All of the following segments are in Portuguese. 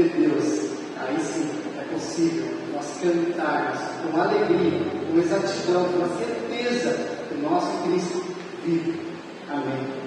de Deus, aí sim é possível nós cantarmos com alegria, com exatidão, com a certeza que o nosso Cristo vive. Amém.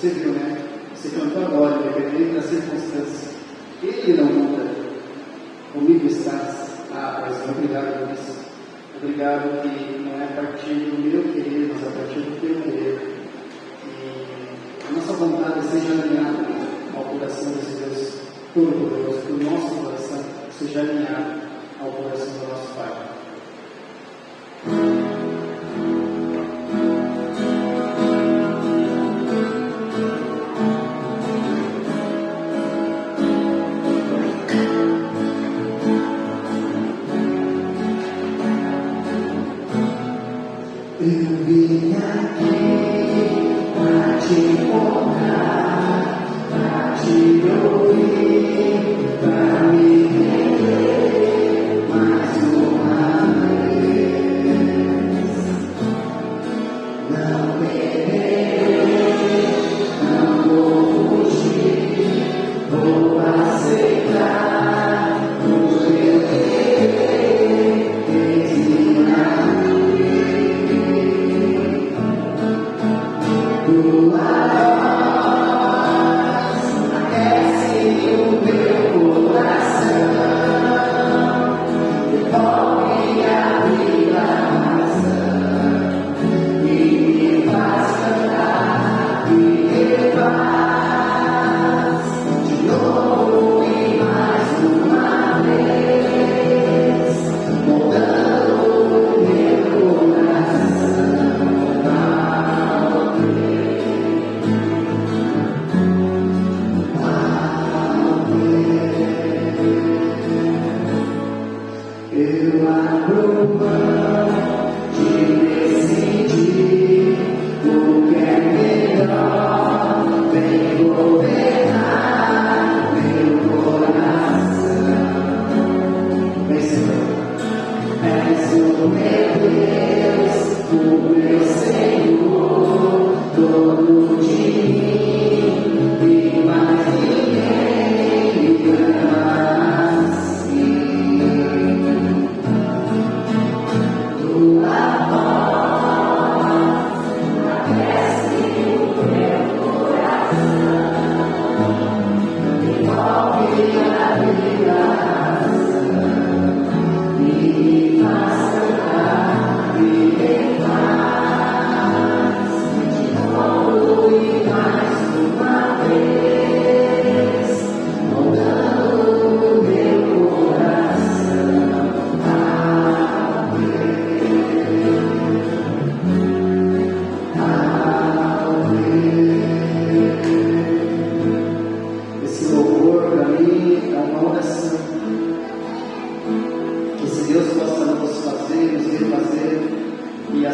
Você viu, né? Você cantou agora, independente das circunstâncias. Ele não muda. Comigo estás. Ah, Pai, obrigado por isso. Obrigado que não é a partir do meu querer, mas a partir do teu querer. E a nossa vontade seja alinhada ao coração desse Deus todo-poderoso, que o nosso coração seja alinhado ao coração do nosso Pai. Eu vim aqui para te encontrar, para te ouvir.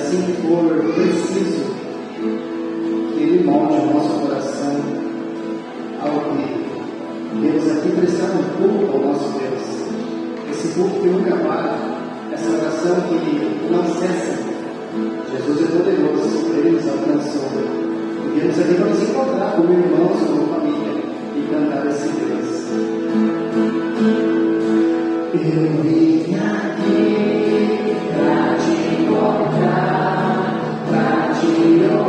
assim for preciso, que Ele molde o nosso coração ao que Deus aqui prestando culto ao nosso Deus. Esse culto que nunca para, essa oração que não cessa. Jesus é poderoso, Ele nos alcançou. E viemos aqui para nos encontrar como irmãos, como família, e cantar esse Deus. Eu vim aqui pra te encontrar, pra te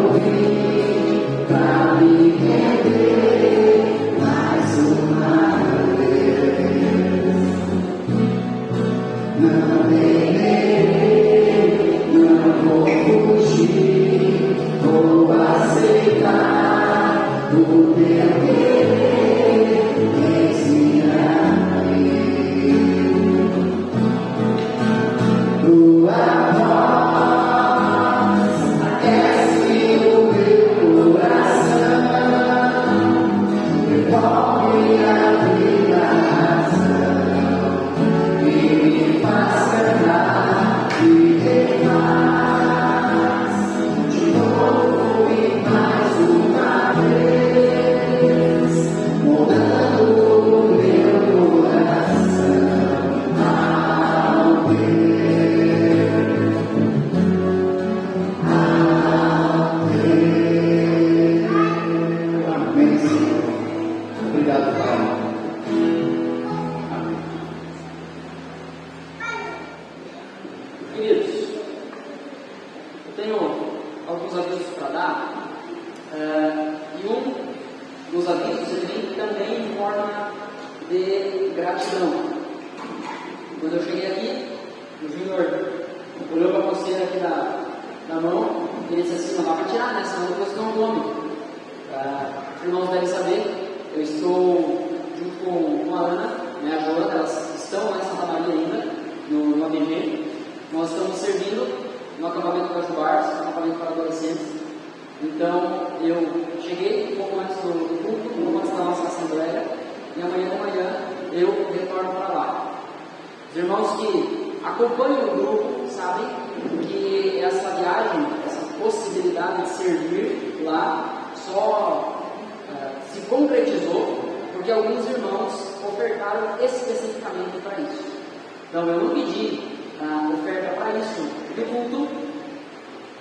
ouvir, pra me render mais uma vez. Não temerei, não vou fugir, vou aceitar o teu querer, ensinar-me. Tua voz aquece o meu coração, devolve a vida, a razão, e me faz cantar e ter paz, de novo e mais uma vez, moldando o meu coração ao teu. Amém, Senhor. Obrigado, Pai. Amém. Queridos, eu tenho alguns avisos para dar, e um dos avisos ele vem também em forma de gratidão. Quando eu cheguei aqui, o Júnior olhou para a pulseira aqui da mão e ele disse assim: não dá para tirar, né? Senão depois não come. Os irmãos devem saber, eu estou junto com a Ana, a Joana, elas estão lá em Santa Maria ainda, no ABG. Nós estamos servindo no acampamento para Juarez, acampamento para adolescentes. Então, eu cheguei um pouco antes do culto, um pouco antes da nossa assembleia, e amanhã de manhã eu retorno para lá. Os irmãos que acompanham o grupo sabem que essa viagem, essa possibilidade de servir lá, só se concretizou porque alguns irmãos ofertaram especificamente para isso. Então, eu não pedi oferta para isso do culto,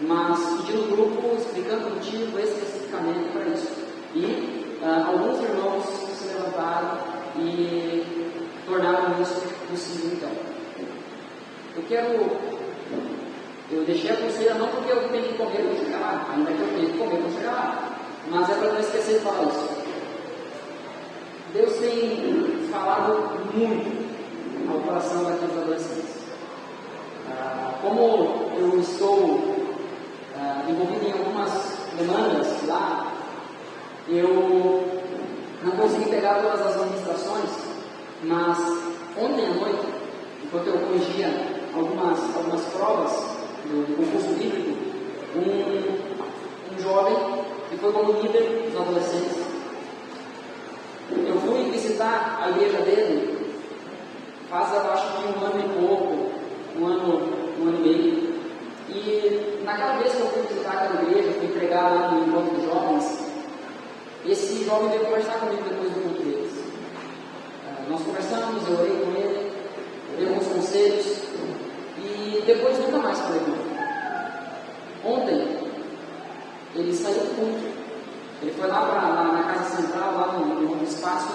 mas pedi no grupo explicando o motivo especificamente para isso. E alguns irmãos se levantaram e tornaram isso possível. Então, eu deixei a pulseira não porque eu tenho que comer quando chegar lá, ainda que eu tenho que comer quando chegar lá, mas é para não esquecer de falar isso. Deus tem falado muito ao coração daqueles adolescentes. Como eu estou envolvido em algumas demandas lá, eu não consegui pegar todas as administrações, mas ontem à noite, enquanto eu corrigia algumas provas do concurso bíblico, um jovem que foi como líder dos adolescentes, eu fui visitar a igreja dele faz, eu acho que um ano e pouco, um ano e meio, e naquela vez que eu fui visitar aquela igreja, fui pregar lá no encontro dos jovens, esse jovem veio conversar comigo depois do culto deles. Nós conversamos, eu orei com ele, eu dei alguns conselhos, e depois nunca mais falei com ele. Ontem, ele saiu do culto, ele foi lá na casa central, lá no espaço,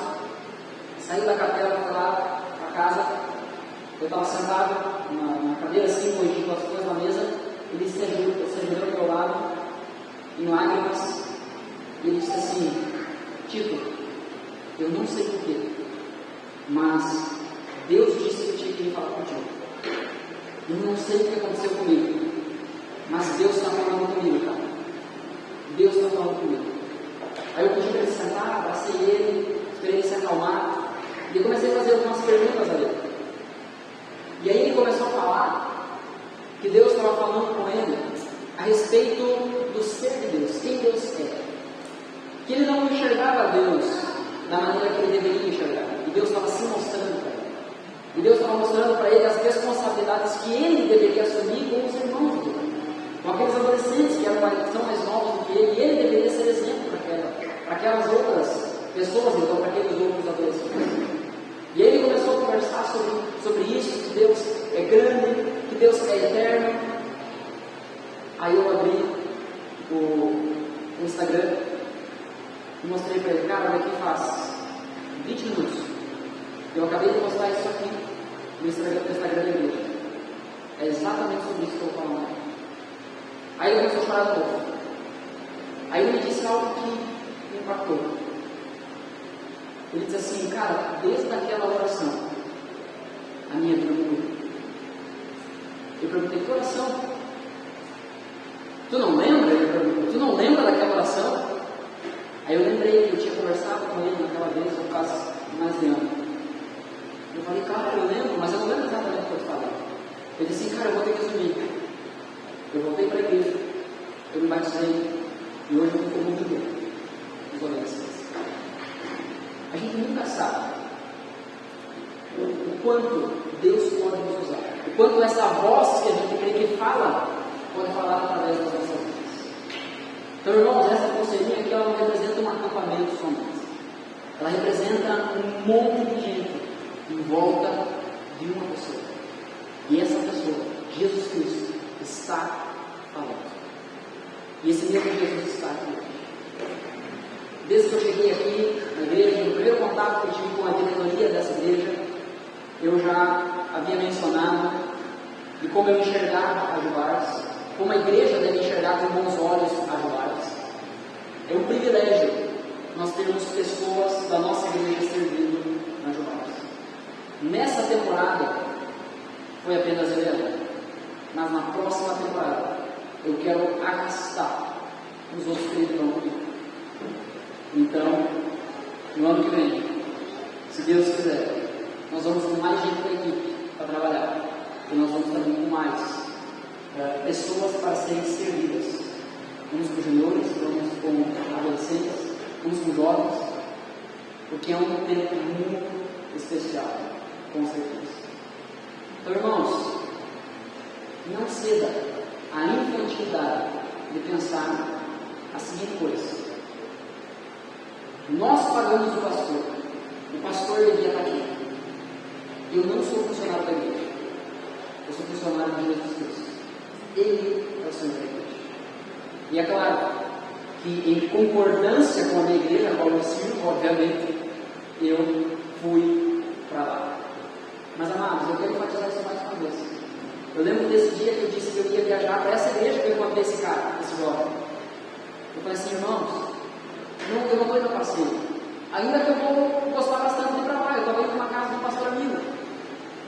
saiu da capela, foi lá para casa. Eu estava sentado na cadeira assim, corrigindo as coisas na mesa, ele se ajoelhou ao meu lado, em lágrimas, e ele disse assim: Tito, eu não sei porquê, mas Deus disse que eu tinha que vir falar contigo. Eu não sei o que aconteceu comigo, mas Deus está falando comigo, cara. Deus está falando comigo. Aí eu pedi para ele sentar, abracei ele, esperei ele se acalmar, e eu comecei a fazer algumas perguntas a ele. E aí ele começou a falar que Deus estava falando com ele a respeito do ser de Deus, quem Deus é. Que ele não enxergava Deus da maneira que ele deveria enxergar. E Deus estava se mostrando para ele. E Deus estava mostrando para ele as responsabilidades que ele deveria assumir com os irmãos dele. com aqueles adolescentes que são mais novos do que ele, e ele deveria ser exemplo para aquelas outras pessoas, então, para aqueles outros adolescentes. E aí ele começou a conversar sobre isso, que Deus é grande, que Deus é eterno. Aí eu abri o Instagram e mostrei para ele, cara, daqui faz 20 minutos. Eu acabei de postar isso aqui no Instagram da igreja. É exatamente sobre isso que eu vou falar. Aí ele começou a chorar de novo. Aí ele me disse algo que me impactou. Ele disse assim, cara, desde aquela oração, a minha vida mudou. Eu perguntei, que oração? Tu não lembra? Ele perguntou, tu não lembra daquela oração? Aí eu lembrei que eu tinha conversado com ele naquela vez, eu quase mais de ano. Eu falei, cara, eu lembro, mas eu não lembro exatamente o que eu te falei. Ele disse assim, cara, eu vou ter que resumir. Eu voltei para a igreja, eu me batizei, e hoje eu estou muito bem nos adolescentes. A gente nunca sabe o quanto Deus pode nos usar, o quanto essa voz que a gente crê que fala, pode falar através das nossas vidas. Então, irmãos, essa pulseirinha aqui, ela não representa um acampamento somente. Ela representa um monte de gente em volta de uma pessoa. E essa pessoa, Jesus Cristo, está falando. E esse mesmo Jesus está aqui. Desde que eu cheguei aqui na igreja, no primeiro contato que eu tive com a diretoria dessa igreja, eu já havia mencionado de como eu enxergava a Juvares, como a igreja deve enxergar com bons olhos a Juvares. É um privilégio nós termos pessoas da nossa igreja servindo na Juvares. Nessa temporada foi apenas ele, mas na próxima temporada eu quero arrastar os outros que estão comigo. Então, no ano que vem, se Deus quiser, nós vamos com mais gente da equipe para trabalhar. E nós vamos também com mais pessoas para serem servidas. Uns com juniores, uns com adolescentes, uns com jovens, porque é um tempo muito especial, com certeza. Então, irmãos, não ceda à infantilidade de pensar a seguinte coisa: nós pagamos o pastor devia estar aqui. Eu não sou funcionário da igreja, eu sou funcionário de Jesus Cristo. Ele é o Senhor da igreja. E é claro que, em concordância com a minha igreja, a qual eu sirvo, obviamente, eu fui para lá. Mas, amados, eu quero enfatizar isso mais uma vez. Eu lembro desse dia que eu disse que eu ia viajar para essa igreja que eu encontrei esse cara, esse jovem. Eu falei assim, irmãos, eu não estou indo a passeio. Ainda que eu vou gostar bastante de trabalho, eu estava indo para uma casa de um pastor amigo.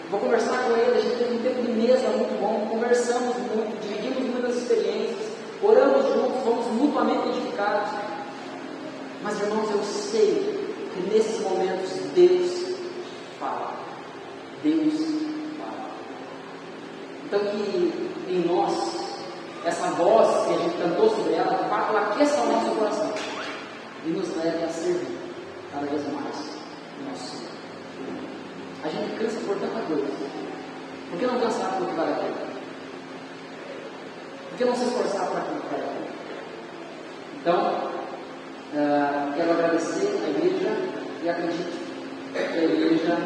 Vou conversar com ele, a gente teve um tempo de mesa muito bom, conversamos muito, dividimos muitas experiências, oramos juntos, fomos mutuamente edificados. Mas, irmãos, eu sei que nesses momentos Deus fala. Deus fala. Então, que em nós, essa voz que a gente cantou sobre ela, de fato, ela aqueça o nosso coração e nos leve a servir cada vez mais o nosso Senhor. A gente cansa por tanta coisa. Por que não cansar por que vale a pena? Por que não se esforçar por aquilo que vale a pena? Então, quero agradecer a igreja e acredito que a igreja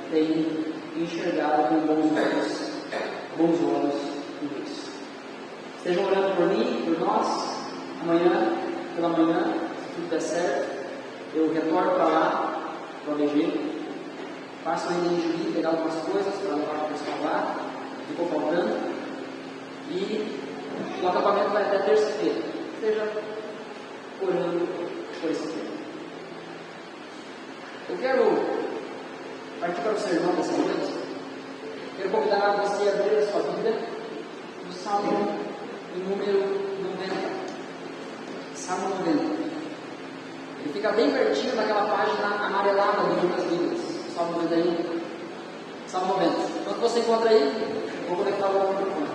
tem enxergado com bons olhos tudo isso. Estejam orando por mim, por nós. Amanhã, pela manhã, se tudo der certo, eu retorno para lá, para o ABG. Passo ainda em Juí, pegar algumas coisas para levar para o pessoal lá, ficou faltando. E o acampamento vai até terça-feira. Esteja orando por esse tempo. Eu quero partir para o sermão dessa noite. Quero convidar você a abrir a sua Bíblia no Salmo número 90. Salmo 90. Ele fica bem pertinho daquela página amarelada do livro das Bíblias. Salmo 91. Salmo 90. Quando você encontra aí, eu vou conectar o microfone.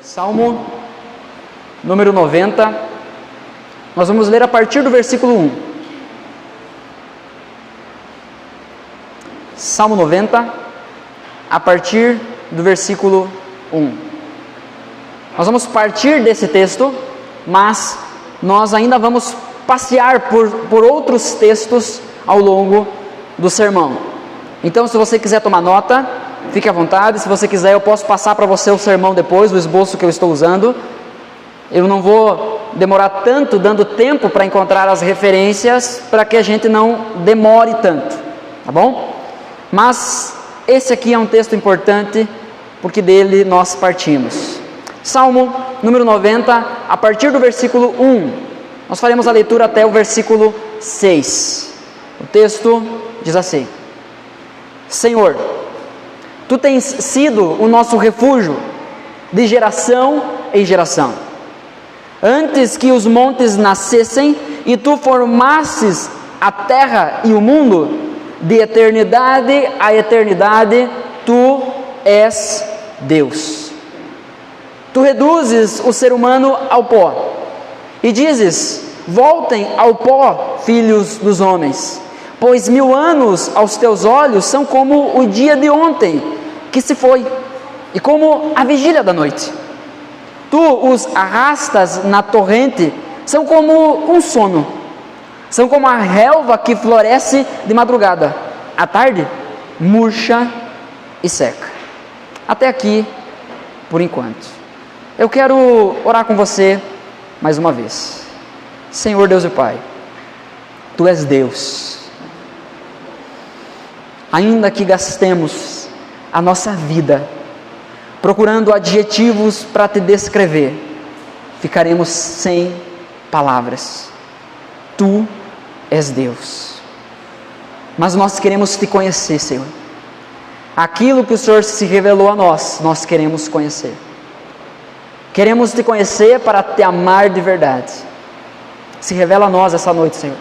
Salmo número 90. Nós vamos ler a partir do versículo 1. Salmo 90, a partir do versículo 1. Nós vamos partir desse texto, mas nós ainda vamos passear por outros textos ao longo do sermão. Então, se você quiser tomar nota, fique à vontade. Se você quiser, eu posso passar para você o sermão depois, o esboço que eu estou usando. Eu não vou demorar tanto, dando tempo para encontrar as referências, para que a gente não demore tanto, tá bom? Mas esse aqui é um texto importante, porque dele nós partimos. Salmo número 90, a partir do versículo 1, nós faremos a leitura até o versículo 6. O texto diz assim: Senhor, Tu tens sido o nosso refúgio, de geração em geração. Antes que os montes nascessem, e Tu formasses a terra e o mundo, de eternidade a eternidade, Tu és Deus. Tu reduzes o ser humano ao pó, e dizes: voltem ao pó, filhos dos homens, pois 1000 anos aos teus olhos são como o dia de ontem, que se foi, e como a vigília da noite. Tu os arrastas na torrente, são como um sono, são como a relva que floresce de madrugada, à tarde murcha e seca. Até aqui, por enquanto. Eu quero orar com você mais uma vez. Senhor Deus e Pai, Tu és Deus. Ainda que gastemos a nossa vida procurando adjetivos para Te descrever, ficaremos sem palavras. Tu és Deus. Mas nós queremos Te conhecer, Senhor. Aquilo que o Senhor se revelou a nós, nós queremos conhecer. Queremos Te conhecer para Te amar de verdade. Se revela a nós essa noite, Senhor.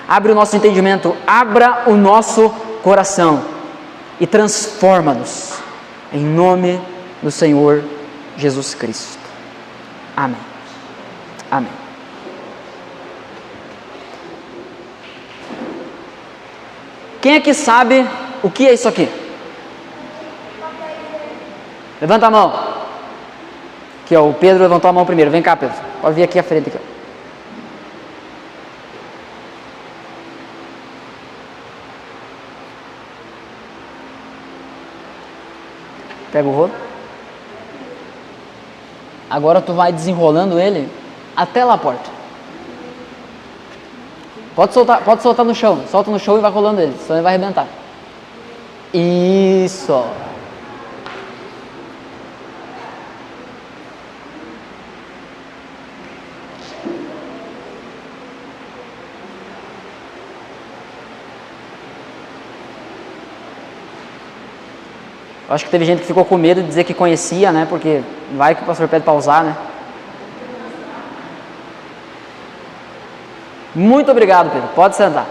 Abre o nosso entendimento, abra o nosso coração e transforma-nos, em nome do Senhor Jesus Cristo. Amém. Amém. Quem é que sabe o que é isso aqui? Levanta a mão. Aqui, ó, o Pedro levantou a mão primeiro. Vem cá, Pedro. Pode vir aqui à frente. Aqui, ó. Pega o rolo. Agora tu vai desenrolando ele até lá a porta. Pode soltar no chão. Solta no chão e vai rolando ele, senão ele vai arrebentar. Isso. Eu acho que teve gente que ficou com medo de dizer que conhecia, né? Porque vai que o pastor pede para usar, né? Muito obrigado, Pedro. Pode sentar.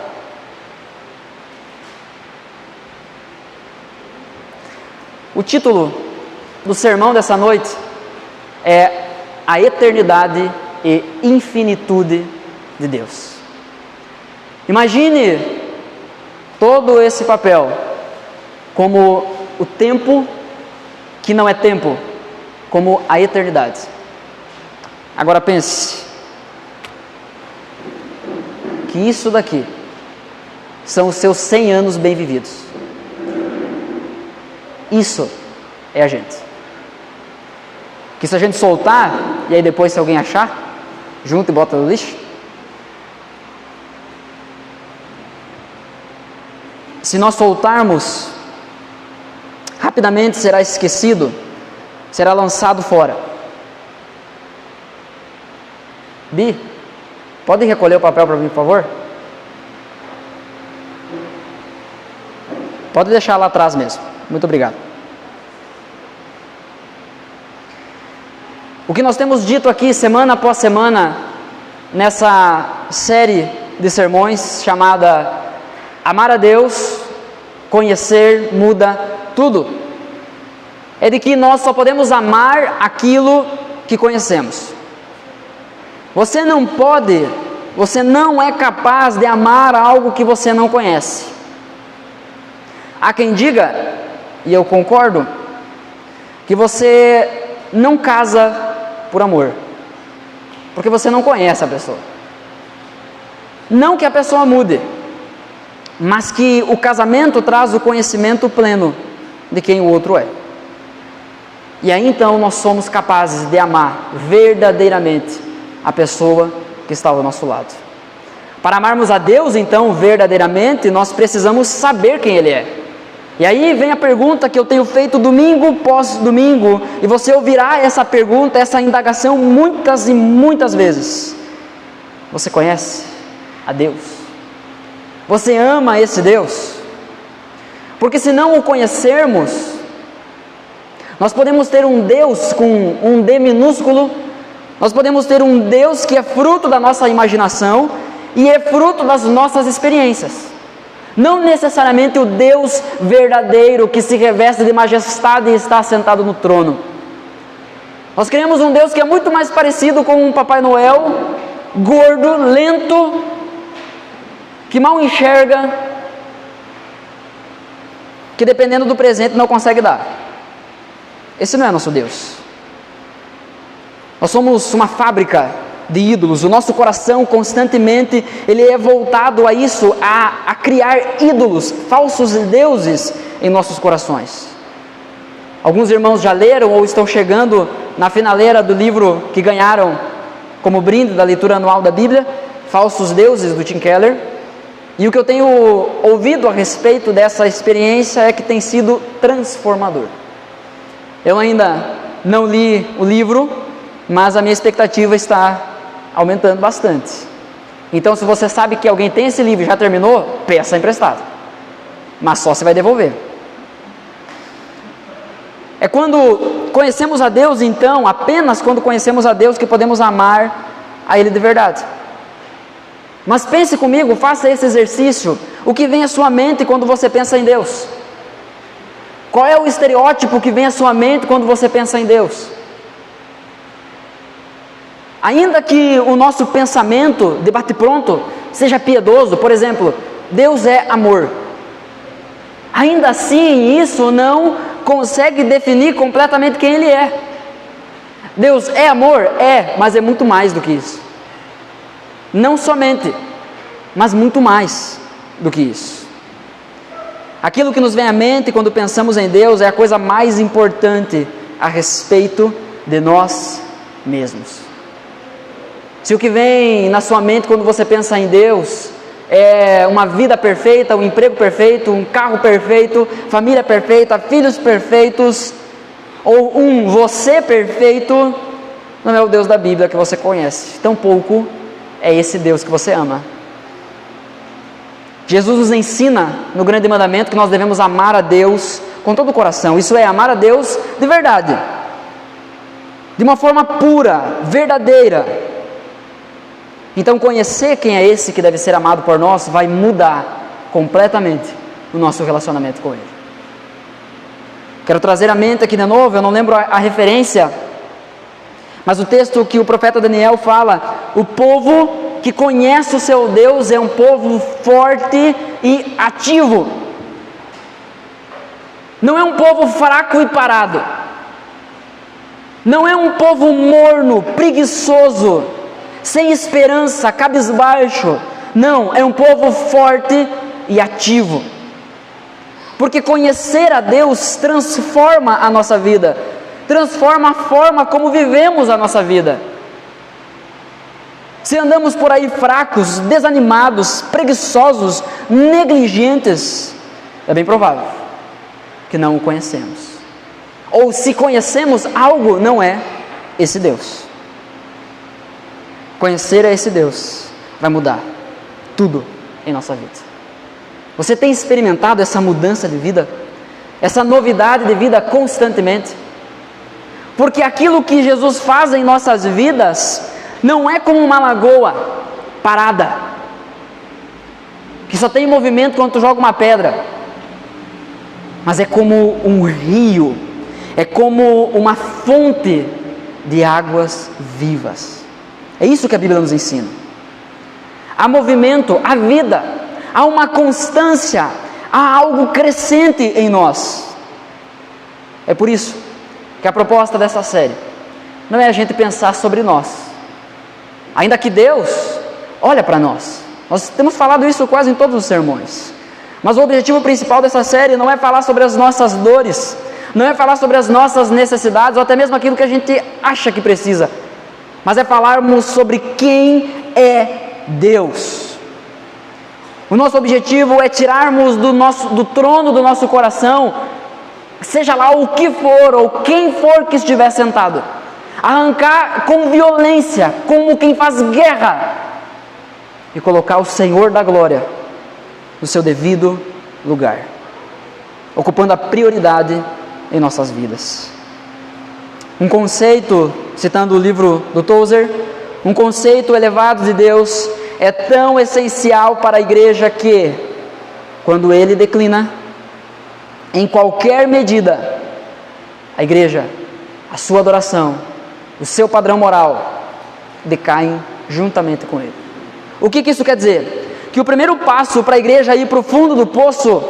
O título do sermão dessa noite é A Eternidade e Infinitude de Deus. Imagine todo esse papel como o tempo que não é tempo, como a eternidade. Agora pense que isso daqui são os seus 100 anos bem vividos. Isso é a gente. Que se a gente soltar, e aí depois se alguém achar, junta e bota no lixo. Se nós soltarmos, rapidamente será esquecido, será lançado fora. Bi, pode recolher o papel para mim, por favor? Pode deixar lá atrás mesmo. Muito obrigado. O que nós temos dito aqui semana após semana nessa série de sermões chamada Amar a Deus, Conhecer Muda Tudo, é de que nós só podemos amar aquilo que conhecemos. Você não pode, você não é capaz de amar algo que você não conhece. Há quem diga, e eu concordo, que você não casa por amor, porque você não conhece a pessoa. Não que a pessoa mude, mas que o casamento traz o conhecimento pleno de quem o outro é. E aí então nós somos capazes de amar verdadeiramente a pessoa que está ao nosso lado. Para amarmos a Deus então verdadeiramente, nós precisamos saber quem Ele é. E aí vem a pergunta que eu tenho feito domingo pós domingo, e você ouvirá essa pergunta, essa indagação muitas e muitas vezes. Você conhece a Deus? Você ama esse Deus? Porque se não o conhecermos, nós podemos ter um Deus com um D minúsculo, nós podemos ter um Deus que é fruto da nossa imaginação e é fruto das nossas experiências. Não necessariamente o Deus verdadeiro que se reveste de majestade e está sentado no trono. Nós queremos um Deus que é muito mais parecido com um Papai Noel, gordo, lento, que mal enxerga, que dependendo do presente não consegue dar. Esse não é nosso Deus. Nós somos uma fábrica de ídolos. O nosso coração constantemente ele é voltado a isso, a criar ídolos, falsos deuses em nossos corações. Alguns irmãos já leram ou estão chegando na finaleira do livro que ganharam como brinde da leitura anual da Bíblia, Falsos Deuses, do Tim Keller. E o que eu tenho ouvido a respeito dessa experiência é que tem sido transformador. Eu ainda não li o livro, mas a minha expectativa está aumentando bastante. Então, se você sabe que alguém tem esse livro e já terminou, peça emprestado, mas só você vai devolver. É quando conhecemos a Deus, então, apenas quando conhecemos a Deus, que podemos amar a Ele de verdade. Mas pense comigo, faça esse exercício. O que vem à sua mente quando você pensa em Deus? Qual é o estereótipo que vem à sua mente quando você pensa em Deus? Ainda que o nosso pensamento, de bate-pronto, seja piedoso, por exemplo, Deus é amor. Ainda assim, isso não consegue definir completamente quem Ele é. Deus é amor? É, mas é muito mais do que isso. Não somente, mas muito mais do que isso. Aquilo que nos vem à mente quando pensamos em Deus é a coisa mais importante a respeito de nós mesmos. Se o que vem na sua mente quando você pensa em Deus é uma vida perfeita, um emprego perfeito, um carro perfeito, família perfeita, filhos perfeitos, ou um você perfeito, não é o Deus da Bíblia que você conhece, tampouco é esse Deus que você ama. Jesus nos ensina no grande mandamento que nós devemos amar a Deus com todo o coração, isso é, amar a Deus de verdade, de uma forma pura, verdadeira. Então conhecer quem é esse que deve ser amado por nós vai mudar completamente o nosso relacionamento com Ele. Quero trazer à mente aqui de novo, eu não lembro a referência, mas o texto que o profeta Daniel fala: o povo que conhece o seu Deus é um povo forte e ativo. Não é um povo fraco e parado. Não é um povo morno, preguiçoso, sem esperança, cabisbaixo. Não, é um povo forte e ativo. Porque conhecer a Deus transforma a nossa vida, transforma a forma como vivemos a nossa vida. Se andamos por aí fracos, desanimados, preguiçosos, negligentes, é bem provável que não o conhecemos. Ou se conhecemos algo, não é esse Deus. Conhecer a esse Deus vai mudar tudo em nossa vida. Você tem experimentado essa mudança de vida? Essa novidade de vida constantemente? Porque aquilo que Jesus faz em nossas vidas não é como uma lagoa parada, que só tem movimento quando tu joga uma pedra, mas é como um rio, é como uma fonte de águas vivas. É isso que a Bíblia nos ensina. Há movimento, há vida, há uma constância, há algo crescente em nós. É por isso que a proposta dessa série não é a gente pensar sobre nós, ainda que Deus olha para nós. Nós temos falado isso quase em todos os sermões, mas o objetivo principal dessa série não é falar sobre as nossas dores, não é falar sobre as nossas necessidades, ou até mesmo aquilo que a gente acha que precisa, mas é falarmos sobre quem é Deus. O nosso objetivo é tirarmos do trono do nosso coração, seja lá o que for, ou quem for que estiver sentado, arrancar com violência, como quem faz guerra, e colocar o Senhor da glória no seu devido lugar, ocupando a prioridade em nossas vidas. Um conceito, citando o livro do Tozer, um conceito elevado de Deus é tão essencial para a igreja que, quando ele declina, em qualquer medida, a igreja, a sua adoração, o seu padrão moral, decaem juntamente com ele. O que isso quer dizer? Que o primeiro passo para a igreja ir para o fundo do poço,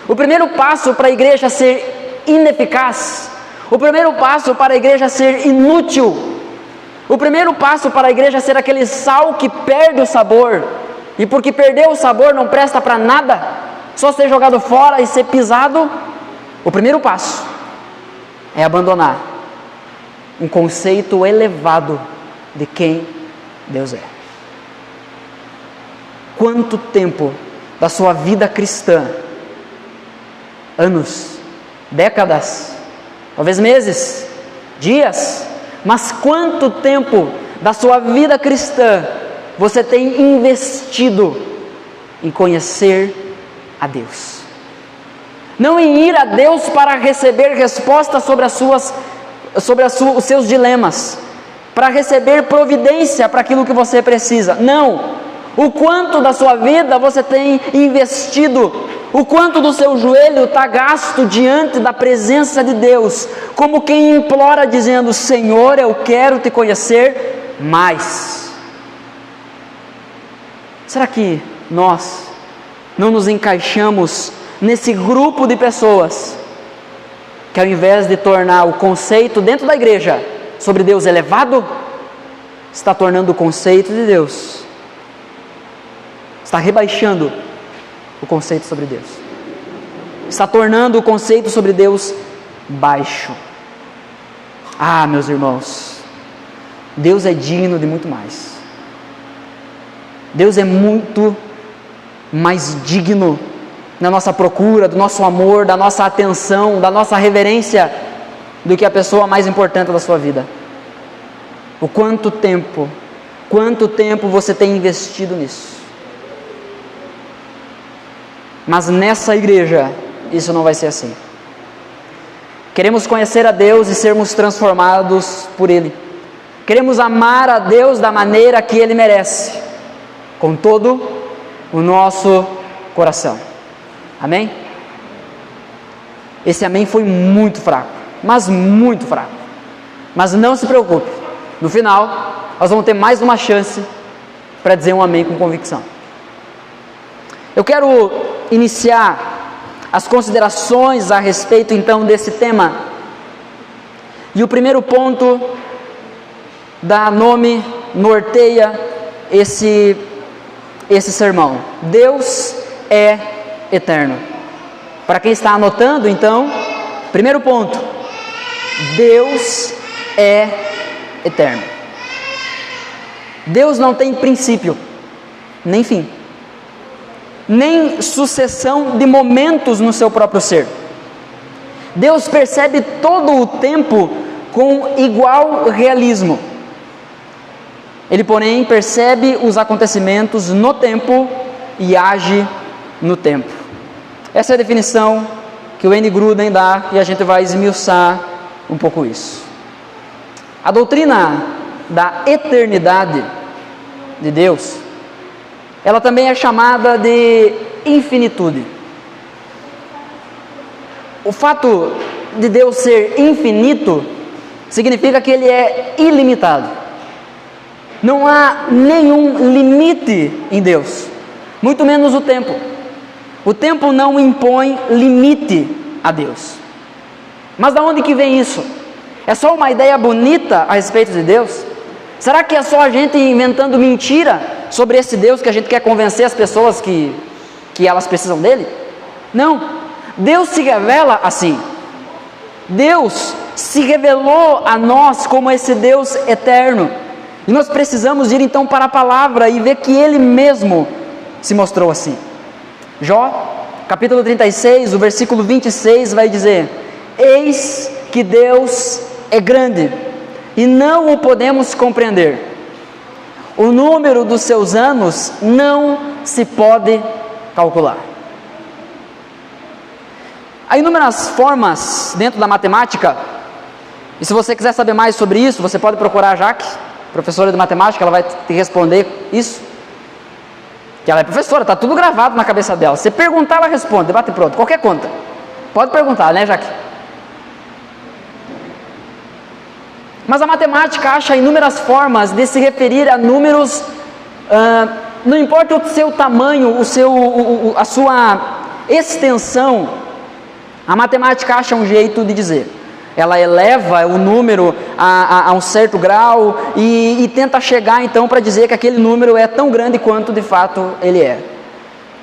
o primeiro passo para a igreja ser ineficaz, o primeiro passo para a igreja ser inútil, o primeiro passo para a igreja ser aquele sal que perde o sabor, e porque perdeu o sabor não presta para nada, só ser jogado fora e ser pisado. O primeiro passo é abandonar um conceito elevado de quem Deus é. Quanto tempo da sua vida cristã, anos, décadas, talvez meses, dias, mas quanto tempo da sua vida cristã você tem investido em conhecer a Deus? Não em ir a Deus para receber respostas sobre os seus dilemas, para receber providência para aquilo que você precisa. Não! O quanto da sua vida você tem investido, o quanto do seu joelho está gasto diante da presença de Deus, como quem implora dizendo: Senhor, eu quero te conhecer mais. Será que nós não nos encaixamos nesse grupo de pessoas que, ao invés de tornar o conceito dentro da igreja sobre Deus elevado, está tornando o conceito de Deus, está rebaixando o conceito sobre Deus, está tornando o conceito sobre Deus baixo? Ah, meus irmãos, Deus é digno de muito mais. Deus é muito mais digno na nossa procura, do nosso amor, da nossa atenção, da nossa reverência, do que a pessoa mais importante da sua vida. O quanto tempo você tem investido nisso? Mas nessa igreja, isso não vai ser assim. Queremos conhecer a Deus e sermos transformados por Ele. Queremos amar a Deus da maneira que Ele merece, com todo o nosso coração. Amém? Esse amém foi muito fraco, mas muito fraco. Mas não se preocupe, no final, nós vamos ter mais uma chance para dizer um amém com convicção. Eu quero iniciar as considerações a respeito então desse tema, e o primeiro ponto dá nome, norteia esse sermão: Deus é eterno. Para quem está anotando, então, primeiro ponto: Deus é eterno. Deus não tem princípio, nem fim, nem sucessão de momentos no seu próprio ser. Deus percebe todo o tempo com igual realismo. Ele, porém, percebe os acontecimentos no tempo e age no tempo. Essa é a definição que o N. Gruden dá, e a gente vai esmiuçar um pouco isso. A doutrina da eternidade de Deus, ela também é chamada de infinitude. O fato de Deus ser infinito significa que Ele é ilimitado. Não há nenhum limite em Deus, muito menos o tempo. O tempo não impõe limite a Deus. Mas de onde que vem isso? É só uma ideia bonita a respeito de Deus? Será que é só a gente inventando mentira sobre esse Deus que a gente quer convencer as pessoas que elas precisam dele? Não. Deus se revela assim. Deus se revelou a nós como esse Deus eterno. E nós precisamos ir então para a palavra e ver que Ele mesmo se mostrou assim. Jó, capítulo 36, o versículo 26 vai dizer: eis que Deus é grande e não o podemos compreender. O número dos seus anos não se pode calcular. Há inúmeras formas dentro da matemática, e se você quiser saber mais sobre isso, você pode procurar a Jaque, professora de matemática, ela vai te responder isso. Que ela é professora, está tudo gravado na cabeça dela. Se perguntar, ela responde, debate pronto, qualquer conta. Pode perguntar, né, Jaque? Mas a matemática acha inúmeras formas de se referir a números, não importa o seu tamanho, a sua extensão, a matemática acha um jeito de dizer. Ela eleva o número a um certo grau e tenta chegar então para dizer que aquele número é tão grande quanto de fato ele é.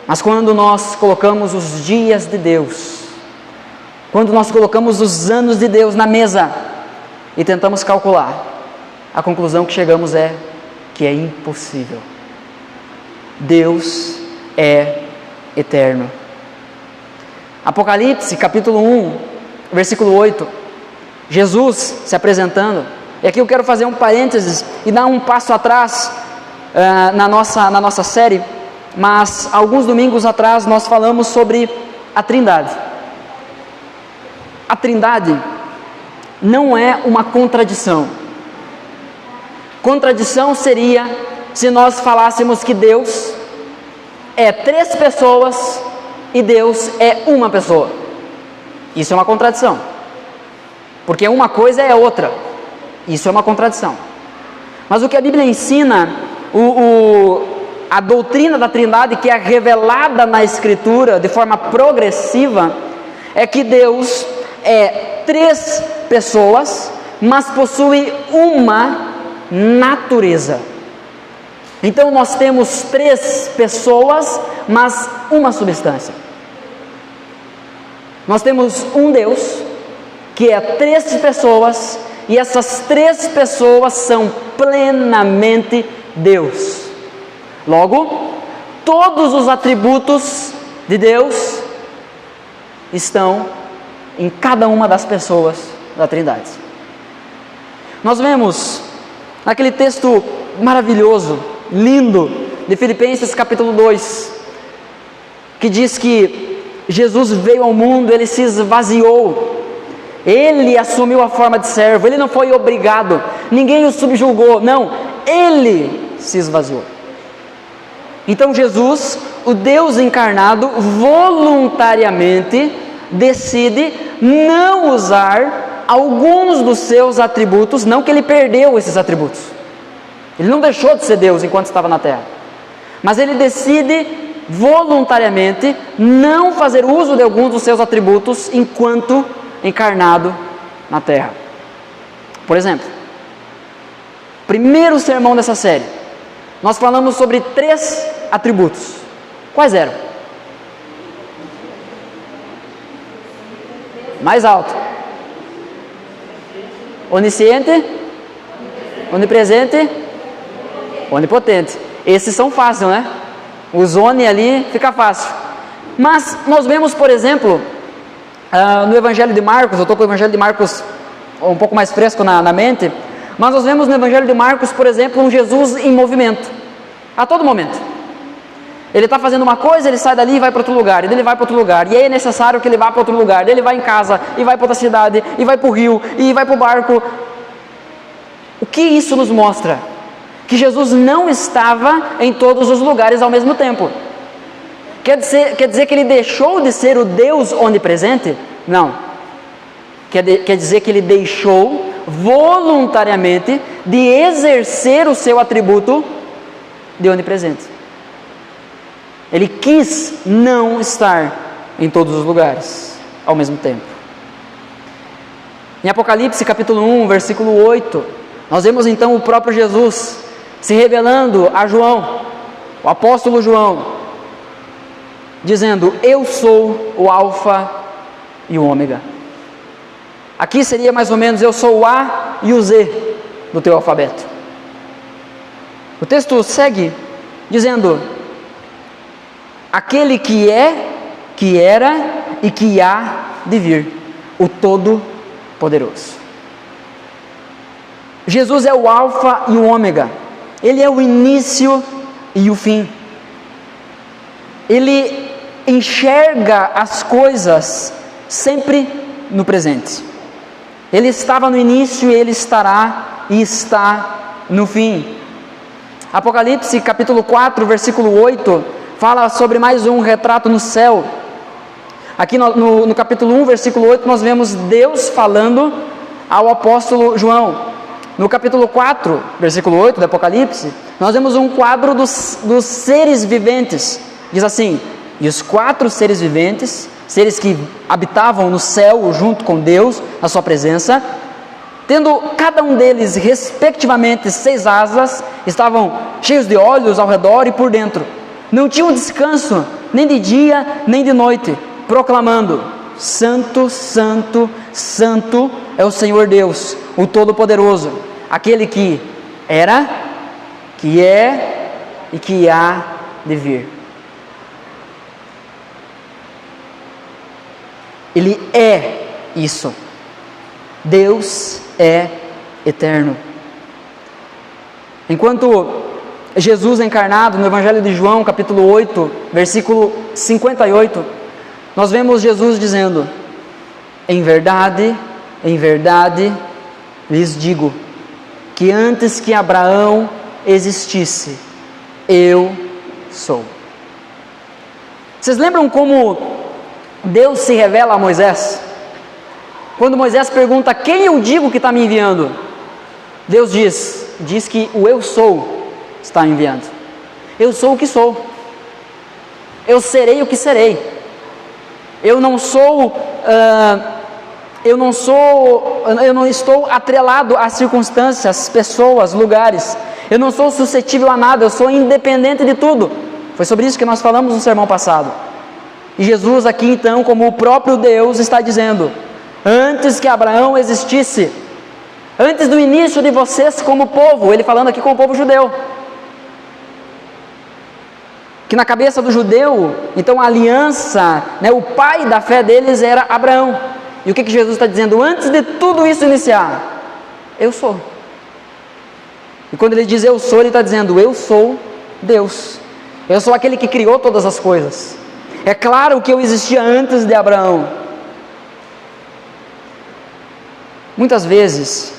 Mas quando nós colocamos os dias de Deus, quando nós colocamos os anos de Deus na mesa e tentamos calcular, a conclusão que chegamos é que é impossível. Deus é eterno. Apocalipse, capítulo 1, versículo 8, Jesus se apresentando, e aqui eu quero fazer um parênteses e dar um passo atrás na nossa série, mas alguns domingos atrás nós falamos sobre a Trindade. A Trindade não é uma contradição. Contradição seria se nós falássemos que Deus é 3 pessoas e Deus é uma pessoa. Isso é uma contradição, porque uma coisa é outra. Isso é uma contradição. Mas o que a Bíblia ensina, a doutrina da Trindade que é revelada na Escritura de forma progressiva, é que Deus é 3 pessoas, mas possui uma natureza. Então nós temos 3 pessoas, mas uma substância. Nós temos um Deus que é 3 pessoas, e essas 3 pessoas são plenamente Deus. Logo, todos os atributos de Deus estão em cada uma das pessoas da Trindade. Nós vemos naquele texto maravilhoso, lindo, de Filipenses capítulo 2, que diz que Jesus veio ao mundo, Ele se esvaziou, Ele assumiu a forma de servo, Ele não foi obrigado, ninguém o subjugou, não, Ele se esvaziou. Então Jesus, o Deus encarnado, voluntariamente decide não usar alguns dos seus atributos, não que Ele perdeu esses atributos, Ele não deixou de ser Deus enquanto estava na terra, mas Ele decide voluntariamente não fazer uso de alguns dos seus atributos enquanto encarnado na terra. Por exemplo, primeiro sermão dessa série, nós falamos sobre 3 atributos. Quais eram? Mais alto. Onisciente, onipresente, onipotente. Esses são fáceis, né? Os oni ali fica fácil. Mas nós vemos, por exemplo, no Evangelho de Marcos, eu estou com o Evangelho de Marcos um pouco mais fresco na mente, mas nós vemos no Evangelho de Marcos, por exemplo, um Jesus em movimento, a todo momento. Ele está fazendo uma coisa, ele sai dali e vai para outro lugar, e dele vai para outro lugar, e aí é necessário que ele vá para outro lugar, ele vai em casa, e vai para outra cidade, e vai para o rio, e vai para o barco. O que isso nos mostra? Que Jesus não estava em todos os lugares ao mesmo tempo. Quer dizer que Ele deixou de ser o Deus onipresente? Não. Quer dizer que Ele deixou voluntariamente de exercer o seu atributo de onipresente. Ele quis não estar em todos os lugares ao mesmo tempo. Em Apocalipse capítulo 1, versículo 8, nós vemos então o próprio Jesus se revelando a João, o apóstolo João, dizendo: eu sou o Alfa e o Ômega. Aqui seria mais ou menos: eu sou o A e o Z do teu alfabeto. O texto segue dizendo: aquele que é, que era e que há de vir, o Todo-Poderoso. Jesus é o Alfa e o Ômega. Ele é o início e o fim. Ele enxerga as coisas sempre no presente. Ele estava no início e ele estará e está no fim. Apocalipse capítulo 4, versículo 8, fala sobre mais um retrato no céu. Aqui no capítulo 1, versículo 8, nós vemos Deus falando ao apóstolo João. No capítulo 4, versículo 8 do Apocalipse, nós vemos um quadro dos seres viventes. Diz assim: e os 4 seres viventes, seres que habitavam no céu junto com Deus, na sua presença, tendo cada um deles respectivamente 6 asas, estavam cheios de olhos ao redor e por dentro. Não tinham descanso, nem de dia, nem de noite, proclamando: Santo, Santo, Santo é o Senhor Deus, o Todo-Poderoso, aquele que era, que é e que há de vir. Ele é isso. Deus é eterno. Enquanto Jesus encarnado, no Evangelho de João, capítulo 8, versículo 58, nós vemos Jesus dizendo: em verdade, lhes digo, que antes que Abraão existisse, eu sou. Vocês lembram como Deus se revela a Moisés? Quando Moisés pergunta: quem eu digo que está me enviando? Deus diz que o eu sou está enviando. Eu sou o que sou. Eu serei o que serei. Eu não estou atrelado a circunstâncias, pessoas, lugares. Eu não sou suscetível a nada, eu sou independente de tudo. Foi sobre isso que nós falamos no sermão passado. E Jesus aqui então, como o próprio Deus, está dizendo: antes que Abraão existisse, antes do início de vocês como povo, ele falando aqui com o povo judeu, que na cabeça do judeu, então a aliança, o pai da fé deles era Abraão. E o que Jesus está dizendo? Antes de tudo isso iniciar, eu sou. E quando ele diz eu sou, ele está dizendo: eu sou Deus. Eu sou aquele que criou todas as coisas. É claro que eu existia antes de Abraão. Muitas vezes,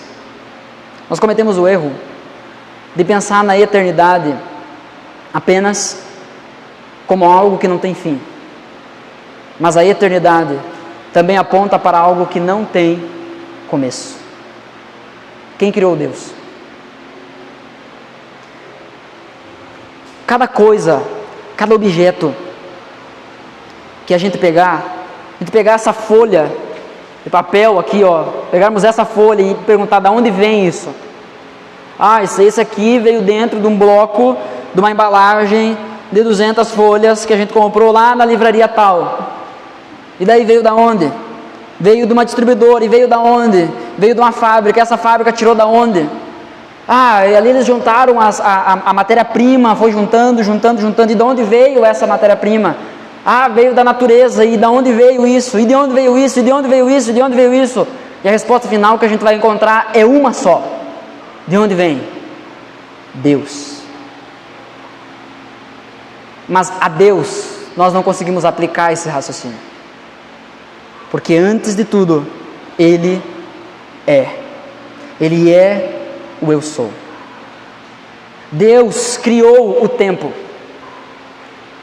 nós cometemos o erro de pensar na eternidade apenas como algo que não tem fim. Mas a eternidade também aponta para algo que não tem começo. Quem criou Deus? Cada coisa, cada objeto que a gente pegar essa folha de papel aqui, pegarmos essa folha e perguntar: de onde vem isso? Esse aqui veio dentro de um bloco, de uma embalagem de 200 folhas que a gente comprou lá na livraria tal. E daí veio da onde? Veio de uma distribuidora. E veio da onde? Veio de uma fábrica. Essa fábrica tirou da onde? E ali eles juntaram a matéria-prima, foi juntando. E de onde veio essa matéria-prima? Veio da natureza. E de onde veio isso? E de onde veio isso? E de onde veio isso? E de onde veio isso? E a resposta final que a gente vai encontrar é uma só. De onde vem? Deus. Mas a Deus nós não conseguimos aplicar esse raciocínio, porque antes de tudo Ele é o eu sou. Deus criou o tempo.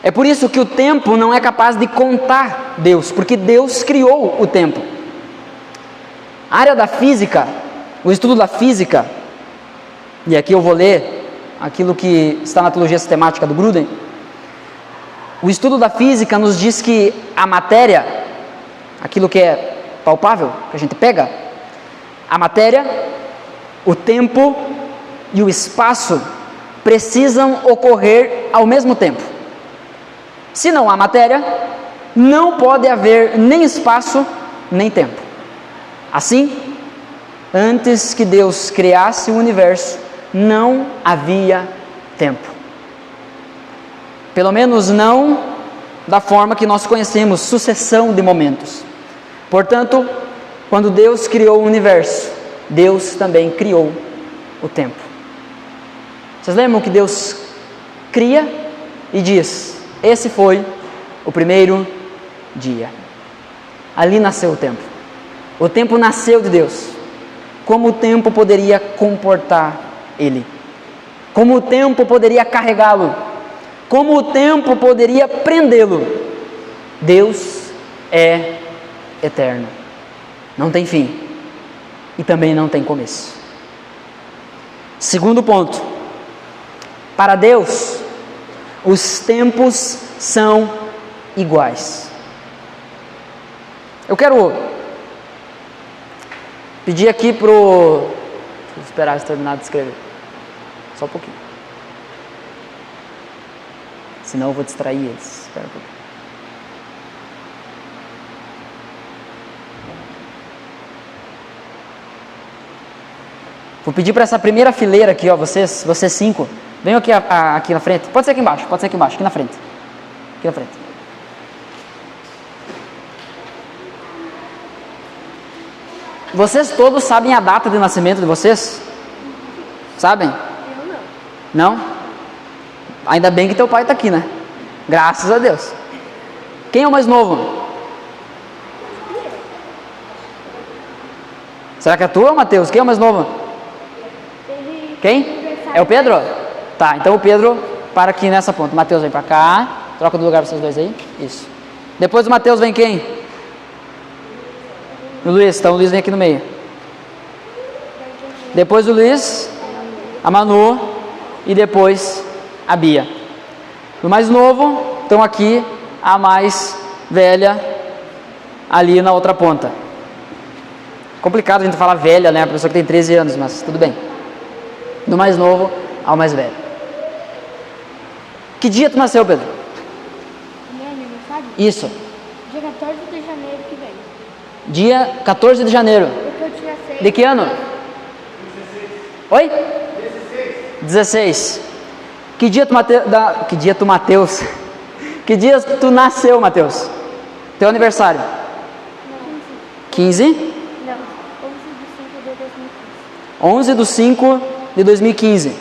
É por isso que o tempo não é capaz de contar Deus, porque Deus criou o tempo. A área da física, o estudo da física, e aqui eu vou ler aquilo que está na teologia sistemática do Gruden. O estudo da física nos diz que a matéria, aquilo que é palpável, que a gente pega, A matéria, o tempo e o espaço precisam ocorrer ao mesmo tempo. Se não há matéria, não pode haver nem espaço, nem tempo. Assim, antes que Deus criasse o universo, não havia tempo. Pelo menos não da forma que nós conhecemos, sucessão de momentos. Portanto, quando Deus criou o universo, Deus também criou o tempo. Vocês lembram que Deus cria e diz: esse foi o primeiro dia. Ali nasceu o tempo. O tempo nasceu de Deus. Como o tempo poderia comportar Ele? Como o tempo poderia carregá-lo? Como o tempo poderia prendê-lo? Deus é eterno. Não tem fim. E também não tem começo. Segundo ponto. Para Deus, os tempos são iguais. Eu quero pedir aqui Deixa eu esperar eles terminar de escrever. Só um pouquinho. Senão eu vou distrair eles. Espera um pouquinho. Vou pedir para essa primeira fileira aqui, ó, vocês 5, venham aqui na frente. Pode ser aqui embaixo, aqui na frente. Aqui na frente. Vocês todos sabem a data de nascimento de vocês? Sabem? Eu não. Não? Ainda bem que teu pai está aqui, né? Graças a Deus. Quem é o mais novo? Será que é tu ou Mateus? Quem é o mais novo? Quem? É o Pedro? Tá, então o Pedro para aqui nessa ponta. Mateus vem para cá. Troca do lugar vocês dois aí. Isso. Depois do Mateus vem quem? O Luiz. Então o Luiz vem aqui no meio. Depois do Luiz, a Manu. E depois a Bia. O mais novo, então aqui a mais velha ali na outra ponta. Complicado a gente falar velha, né? A pessoa que tem 13 anos, mas tudo bem. Do mais novo ao mais velho. Que dia tu nasceu, Pedro? Meu aniversário? Isso. Dia 14 de janeiro que vem. Dia 14 de janeiro. Porque eu tinha 6. De que ano? 16. Oi? 16. Que dia tu Mateus? Que dia tu nasceu, Mateus? Teu aniversário? 15? Não, 11 de 5 de 2015. 11 de 5 de 2015.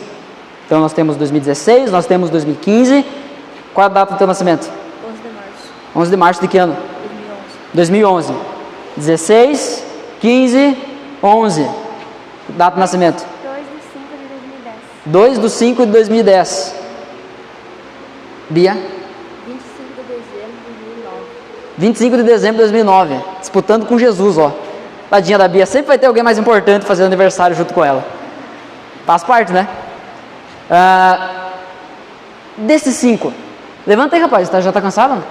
Então nós temos 2016, nós temos 2015. Qual a data do teu nascimento? 11 de março. 11 de março de que ano? 2011. 2011. 16, 15, 11. Data de nascimento? 2 de 5 de 2010. 2 de 5 de 2010. Bia? 25 de dezembro de 2009. 25 de dezembro de 2009. Disputando com Jesus, ó. Tadinha da Bia. Sempre vai ter alguém mais importante fazendo aniversário junto com ela. Faz parte, né? Desses 5. Levanta aí, rapaz. Já tá cansado?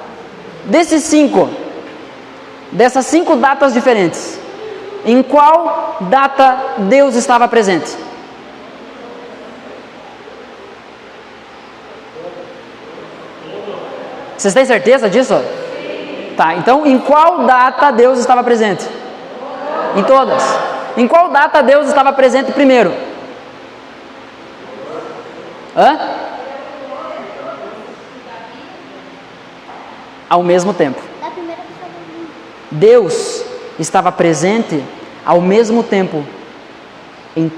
Desses 5. Dessas 5 datas diferentes. Em qual data Deus estava presente? Vocês têm certeza disso? Tá, então em qual data Deus estava presente? Em todas. Em qual data Deus estava presente primeiro? Hã? Ao mesmo tempo. Da primeira pessoa do mundo. Deus estava presente ao mesmo tempo em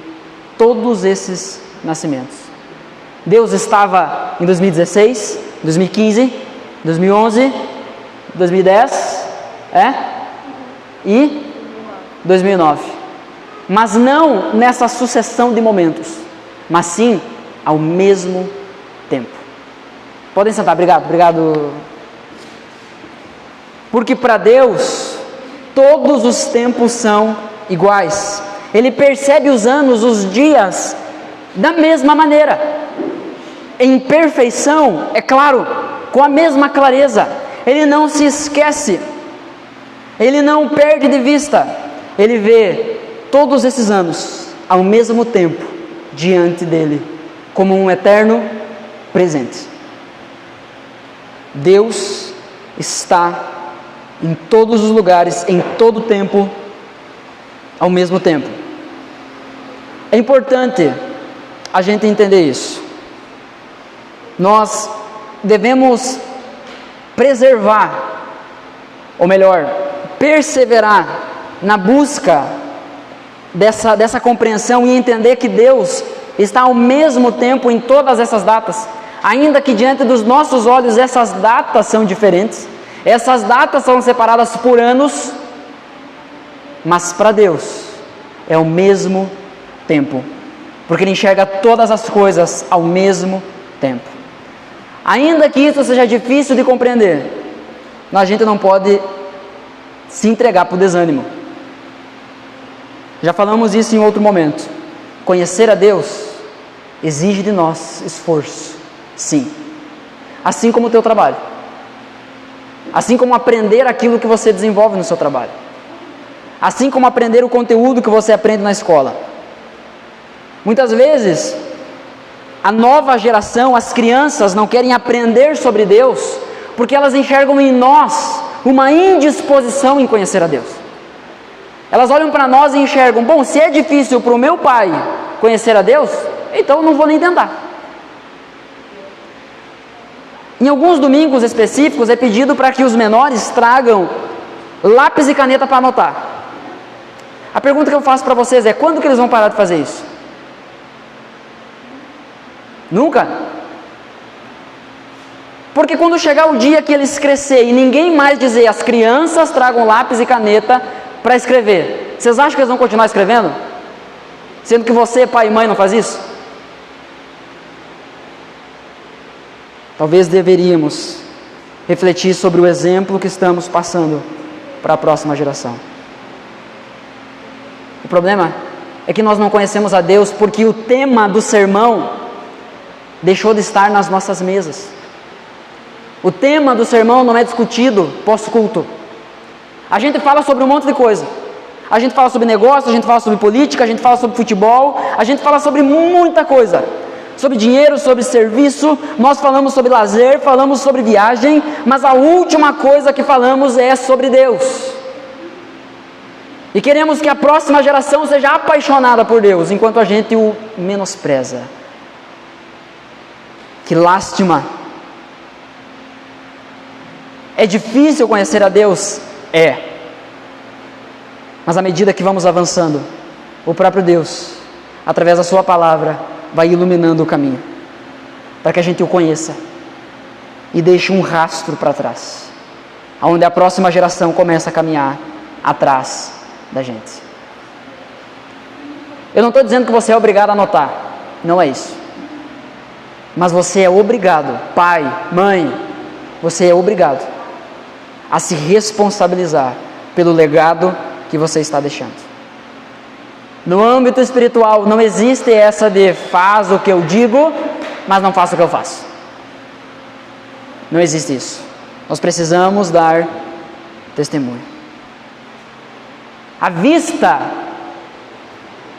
todos esses nascimentos. Deus estava em 2016, 2015, 2011, 2010, e 2009. Mas não nessa sucessão de momentos, mas sim ao mesmo tempo. Podem sentar, obrigado. Porque para Deus, todos os tempos são iguais. Ele percebe os anos, os dias, da mesma maneira. Em perfeição, é claro, com a mesma clareza. Ele não se esquece. Ele não perde de vista. Ele vê todos esses anos ao mesmo tempo diante dele, como um eterno presente. Deus está em todos os lugares, em todo o tempo, ao mesmo tempo. É importante a gente entender isso. Nós devemos preservar, ou melhor, perseverar na busca dessa compreensão e entender que Deus está ao mesmo tempo em todas essas datas, ainda que diante dos nossos olhos essas datas são diferentes, essas datas são separadas por anos, mas para Deus é o mesmo tempo, porque Ele enxerga todas as coisas ao mesmo tempo. Ainda que isso seja difícil de compreender, a gente não pode se entregar para o desânimo. Já falamos isso em outro momento. Conhecer a Deus exige de nós esforço, sim. Assim como o teu trabalho. Assim como aprender aquilo que você desenvolve no seu trabalho. Assim como aprender o conteúdo que você aprende na escola. Muitas vezes, a nova geração, as crianças não querem aprender sobre Deus, porque elas enxergam em nós uma indisposição em conhecer a Deus. Elas olham para nós e enxergam, bom, se é difícil para o meu pai conhecer a Deus, então eu não vou nem tentar. Em alguns domingos específicos é pedido para que os menores tragam lápis e caneta para anotar. A pergunta que eu faço para vocês é, quando que eles vão parar de fazer isso? Nunca? Porque quando chegar o dia que eles crescerem e ninguém mais dizer, as crianças tragam lápis e caneta para escrever, vocês acham que eles vão continuar escrevendo? Sendo que você, pai e mãe, não faz isso? Talvez deveríamos refletir sobre o exemplo que estamos passando para a próxima geração. O problema é que nós não conhecemos a Deus porque o tema do sermão deixou de estar nas nossas mesas. O tema do sermão não é discutido pós-culto. A gente fala sobre um monte de coisa. A gente fala sobre negócio, a gente fala sobre política, a gente fala sobre futebol, a gente fala sobre muita coisa. Sobre dinheiro, sobre serviço, nós falamos sobre lazer, falamos sobre viagem, mas a última coisa que falamos é sobre Deus. E queremos que a próxima geração seja apaixonada por Deus, enquanto a gente o menospreza. Que lástima! É difícil conhecer a Deus? É. Mas à medida que vamos avançando, o próprio Deus, através da sua palavra, vai iluminando o caminho, para que a gente o conheça e deixe um rastro para trás, onde a próxima geração começa a caminhar atrás da gente. Eu não estou dizendo que você é obrigado a anotar, não é isso. Mas você é obrigado, pai, mãe, você é obrigado a se responsabilizar pelo legado que você está deixando. No âmbito espiritual não existe essa de faz o que eu digo, mas não faço o que eu faço. Não existe isso. Nós precisamos dar testemunho. À vista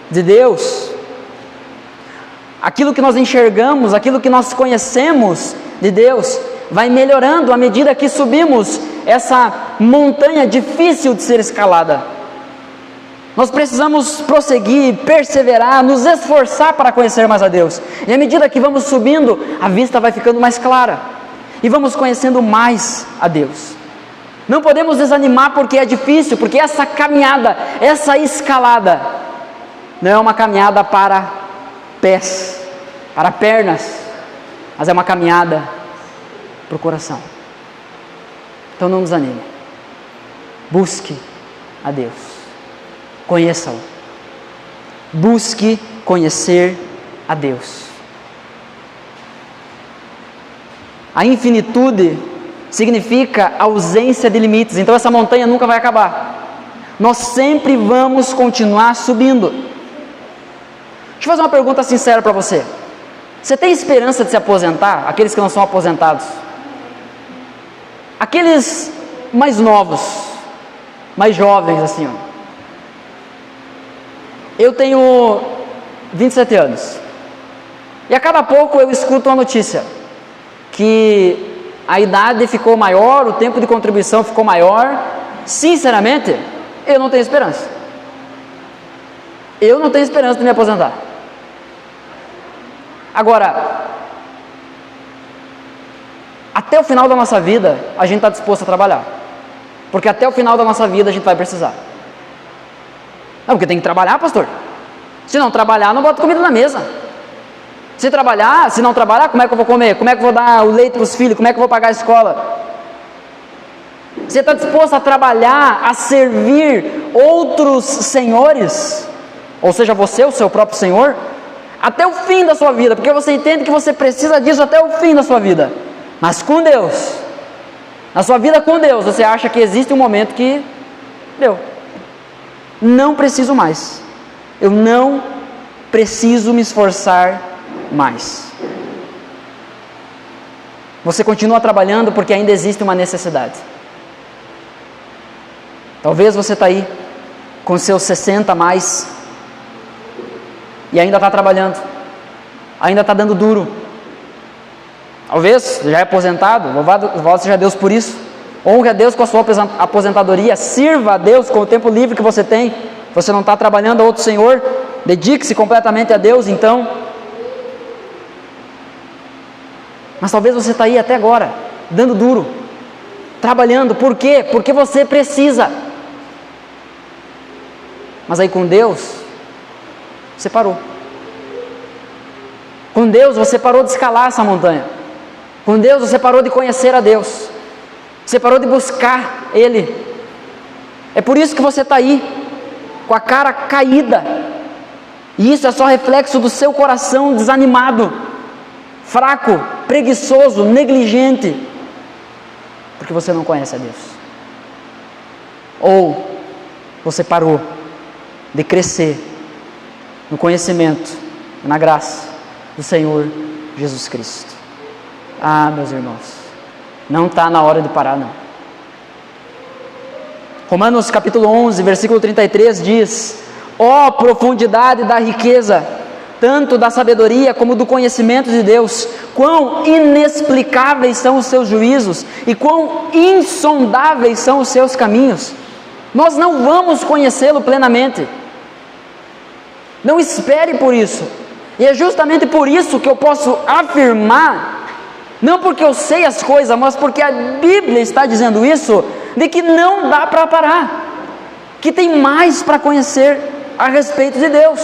de Deus, aquilo que nós enxergamos, aquilo que nós conhecemos de Deus, vai melhorando à medida que subimos essa montanha difícil de ser escalada. Nós precisamos prosseguir, perseverar, nos esforçar para conhecer mais a Deus. E à medida que vamos subindo, a vista vai ficando mais clara. E vamos conhecendo mais a Deus. Não podemos desanimar porque é difícil, porque essa caminhada, essa escalada, não é uma caminhada para pés, para pernas, mas é uma caminhada para o coração. Então não desanime. Busque a Deus. Conheça-o. Busque conhecer a Deus. A infinitude significa ausência de limites. Então essa montanha nunca vai acabar. Nós sempre vamos continuar subindo. Deixa eu fazer uma pergunta sincera para você. Você tem esperança de se aposentar? Aqueles que não são aposentados. Aqueles mais novos, mais jovens assim, ó. Eu tenho 27 anos. E a cada pouco eu escuto uma notícia que a idade ficou maior, o tempo de contribuição ficou maior. Sinceramente, eu não tenho esperança. Eu não tenho esperança de me aposentar. Agora, até o final da nossa vida, a gente está disposto a trabalhar. Porque até o final da nossa vida a gente vai precisar. Não, porque tem que trabalhar, pastor. Se não trabalhar, não bota comida na mesa. Se não trabalhar, como é que eu vou comer? Como é que eu vou dar o leite para os filhos? Como é que eu vou pagar a escola? Você está disposto a trabalhar, a servir outros senhores? Ou seja, você, o seu próprio senhor? Até o fim da sua vida, porque você entende que você precisa disso até o fim da sua vida. Mas com Deus, na sua vida com Deus, você acha que existe um momento que, não preciso mais. Eu não preciso me esforçar mais. Você continua trabalhando porque ainda existe uma necessidade. Talvez você está aí com seus 60 a mais e ainda está trabalhando, ainda está dando duro. Talvez já é aposentado, louvado seja Deus por isso. Honre a Deus com a sua aposentadoria, sirva a Deus com o tempo livre que você tem. Você não está trabalhando a outro Senhor, dedique-se completamente a Deus então. Mas talvez você está aí até agora, dando duro, trabalhando, por quê? Porque você precisa. Mas aí com Deus, você parou. Com Deus você parou de escalar essa montanha. Com Deus você parou de conhecer a Deus. Você parou de buscar Ele. É por isso que você está aí, com a cara caída. E isso é só reflexo do seu coração desanimado, fraco, preguiçoso, negligente. Porque você não conhece a Deus. Ou você parou de crescer no conhecimento, na graça do Senhor Jesus Cristo. Ah, meus irmãos, não está na hora de parar, não. Romanos capítulo 11, versículo 33 diz: ó profundidade da riqueza, tanto da sabedoria como do conhecimento de Deus, quão inexplicáveis são os seus juízos e quão insondáveis são os seus caminhos. Nós não vamos conhecê-lo plenamente. Não espere por isso. E é justamente por isso que eu posso afirmar, não porque eu sei as coisas, mas porque a Bíblia está dizendo isso, de que não dá para parar, que tem mais para conhecer a respeito de Deus.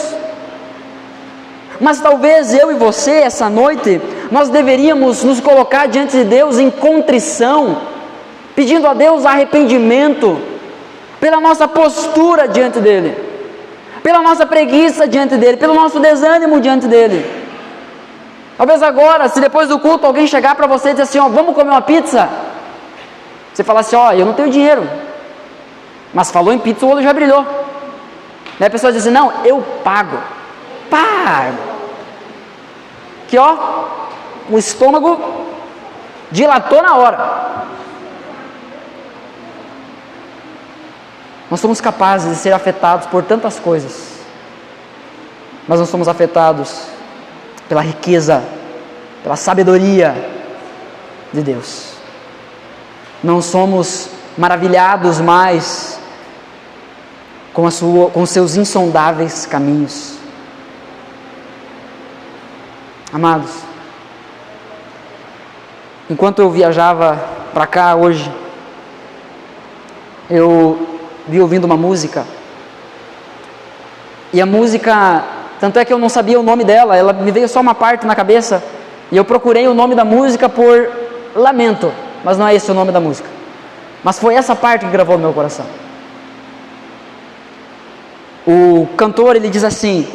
Mas talvez eu e você, essa noite, nós deveríamos nos colocar diante de Deus em contrição, pedindo a Deus arrependimento, pela nossa postura diante dEle, pela nossa preguiça diante dEle, pelo nosso desânimo diante dEle. Talvez agora, se depois do culto alguém chegar para você e dizer assim, ó, vamos comer uma pizza, você falar assim, ó, eu não tenho dinheiro, mas falou em pizza, o olho já brilhou. Daí a pessoa diz assim, não, eu pago. Que ó, o estômago dilatou na hora. Nós somos capazes de ser afetados por tantas coisas, mas não somos afetados pela riqueza, pela sabedoria de Deus. Não somos maravilhados mais com os seus insondáveis caminhos. Amados, enquanto eu viajava para cá hoje, eu vi ouvindo uma música, e a música, tanto é que eu não sabia o nome dela, ela me veio só uma parte na cabeça, e eu procurei o nome da música por lamento, mas não é esse o nome da música, mas foi essa parte que gravou no meu coração. O cantor, ele diz assim,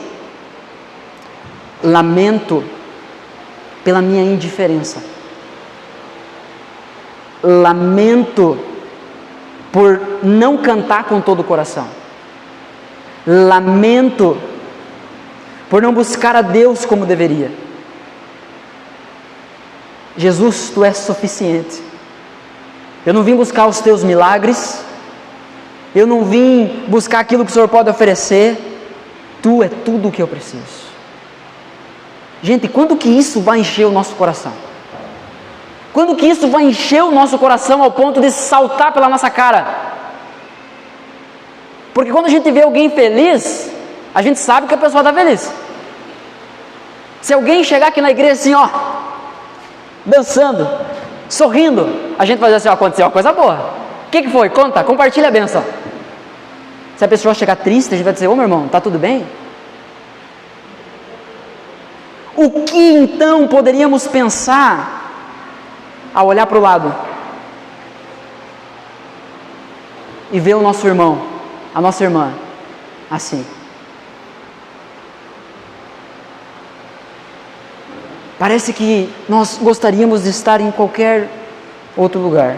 lamento pela minha indiferença, lamento por não cantar com todo o coração, lamento por não buscar a Deus como deveria. Jesus, Tu és suficiente. Eu não vim buscar os Teus milagres, eu não vim buscar aquilo que o Senhor pode oferecer, Tu é tudo o que eu preciso. Gente, quando que isso vai encher o nosso coração? Quando que isso vai encher o nosso coração ao ponto de saltar pela nossa cara? Porque quando a gente vê alguém feliz, a gente sabe que a pessoa está feliz. Se alguém chegar aqui na igreja assim, ó, dançando, sorrindo, a gente vai dizer assim, ó, aconteceu uma coisa boa. O que foi? Conta, compartilha a bênção. Se a pessoa chegar triste, a gente vai dizer, ô meu irmão, tá tudo bem? O que então poderíamos pensar ao olhar para o lado e ver o nosso irmão, a nossa irmã, assim? Parece que nós gostaríamos de estar em qualquer outro lugar,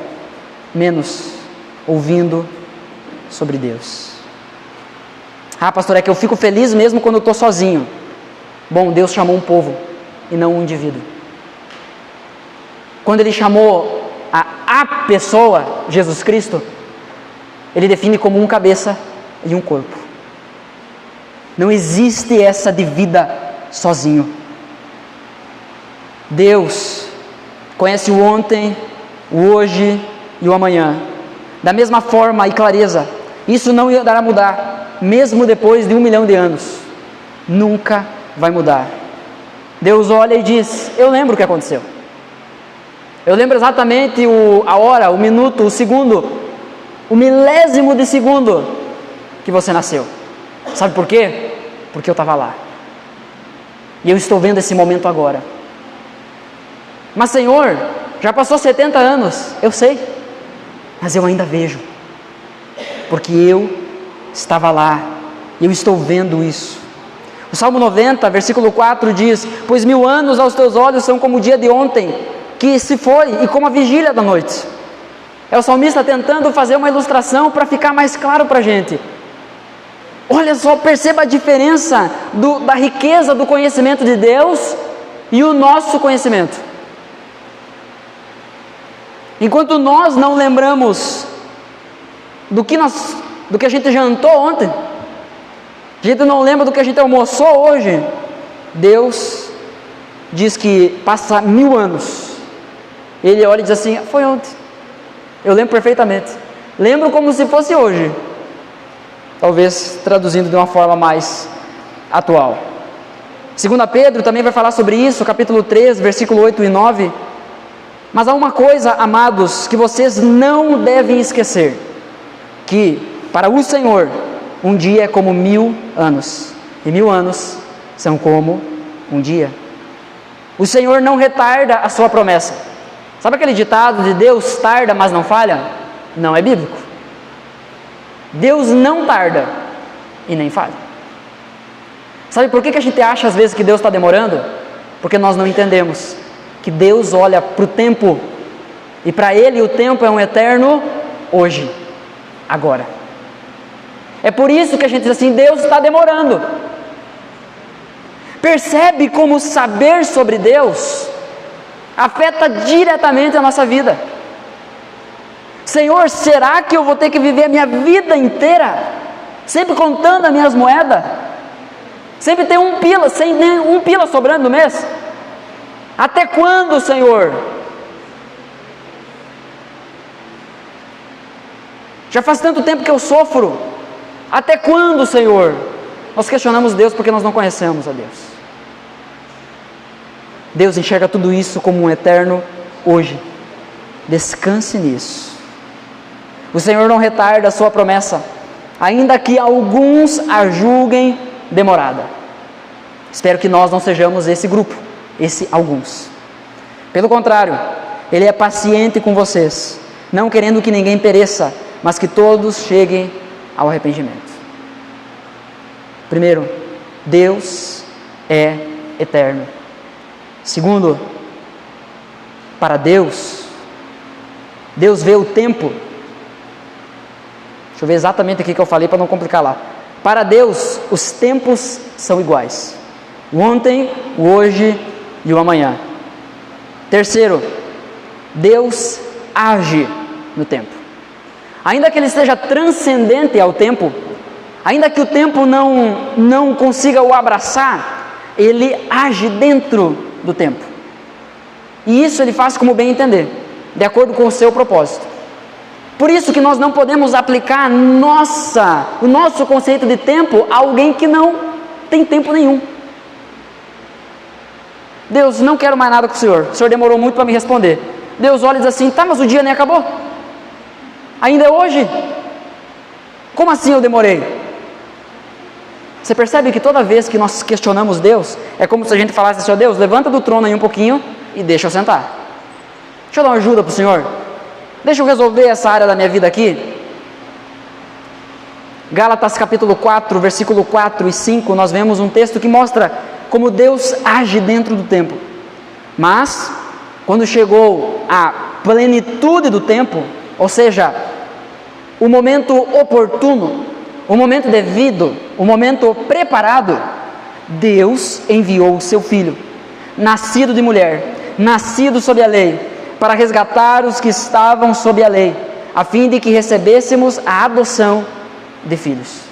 menos ouvindo sobre Deus. Ah, pastor, é que eu fico feliz mesmo quando eu estou sozinho. Bom, Deus chamou um povo e não um indivíduo. Quando Ele chamou a pessoa, Jesus Cristo, Ele define como um cabeça e um corpo. Não existe essa de vida sozinho. Deus conhece o ontem, o hoje e o amanhã. Da mesma forma e clareza, isso não irá mudar, mesmo depois de 1 milhão de anos. Nunca vai mudar. Deus olha e diz, eu lembro o que aconteceu. Eu lembro exatamente a hora, o minuto, o segundo, o milésimo de segundo que você nasceu. Sabe por quê? Porque eu estava lá. E eu estou vendo esse momento agora. Mas Senhor, já passou 70 anos, eu sei, mas eu ainda vejo, porque eu estava lá, e eu estou vendo isso. O Salmo 90, versículo 4 diz, pois 1000 anos aos teus olhos são como o dia de ontem, que se foi, e como a vigília da noite. É o salmista tentando fazer uma ilustração para ficar mais claro para a gente. Olha só, perceba a diferença da riqueza do conhecimento de Deus e o nosso conhecimento. Enquanto nós não lembramos do que a gente jantou ontem, a gente não lembra do que a gente almoçou hoje, Deus diz que passa 1000 anos, Ele olha e diz assim, foi ontem, eu lembro perfeitamente, lembro como se fosse hoje, talvez traduzindo de uma forma mais atual. 2 Pedro também vai falar sobre isso, capítulo 3, versículo 8 e 9, mas há uma coisa, amados, que vocês não devem esquecer, que para o Senhor, um dia é como 1000 anos, e 1000 anos são como um dia. O Senhor não retarda a sua promessa. Sabe aquele ditado de Deus tarda, mas não falha? Não é bíblico. Deus não tarda e nem falha. Sabe por que a gente acha às vezes que Deus está demorando? Porque nós não entendemos que Deus olha para o tempo, e para Ele o tempo é um eterno hoje, agora. É por isso que a gente diz assim, Deus está demorando. Percebe como saber sobre Deus afeta diretamente a nossa vida. Senhor, será que eu vou ter que viver a minha vida inteira sempre contando as minhas moedas? Sempre tem sem um pila sobrando no mês? Até quando, Senhor? Já faz tanto tempo que eu sofro. Até quando, Senhor? Nós questionamos Deus porque nós não conhecemos a Deus. Deus enxerga tudo isso como um eterno hoje. Descanse nisso. O Senhor não retarda a sua promessa, ainda que alguns a julguem demorada. Espero que nós não sejamos esse grupo, esse alguns. Pelo contrário, Ele é paciente com vocês, não querendo que ninguém pereça, mas que todos cheguem ao arrependimento. Primeiro, Deus é eterno. Segundo, para Deus vê o tempo. Deixa eu ver exatamente o que eu falei para não complicar lá. Para Deus, os tempos são iguais. O ontem, o hoje e o amanhã. Terceiro, Deus age no tempo. Ainda que Ele seja transcendente ao tempo, Ainda que o tempo não consiga o abraçar, ele age dentro do tempo. E isso ele faz como bem entender, de acordo com o seu propósito. Por isso que nós não podemos aplicar o nosso conceito de tempo a alguém que não tem tempo nenhum. Deus, não quero mais nada com o Senhor demorou muito para me responder. Deus olha e diz assim, tá, mas o dia nem acabou, ainda é hoje, como assim eu demorei? Você percebe que toda vez que nós questionamos Deus, é como se a gente falasse assim, ó Deus, levanta do trono aí um pouquinho e deixa eu sentar, deixa eu dar uma ajuda para o Senhor, deixa eu resolver essa área da minha vida aqui. Gálatas capítulo 4, versículo 4 e 5, nós vemos um texto que mostra como Deus age dentro do tempo. Mas, quando chegou a plenitude do tempo, ou seja, o momento oportuno, o momento devido, o momento preparado, Deus enviou o seu Filho, nascido de mulher, nascido sob a lei, para resgatar os que estavam sob a lei, a fim de que recebêssemos a adoção de filhos.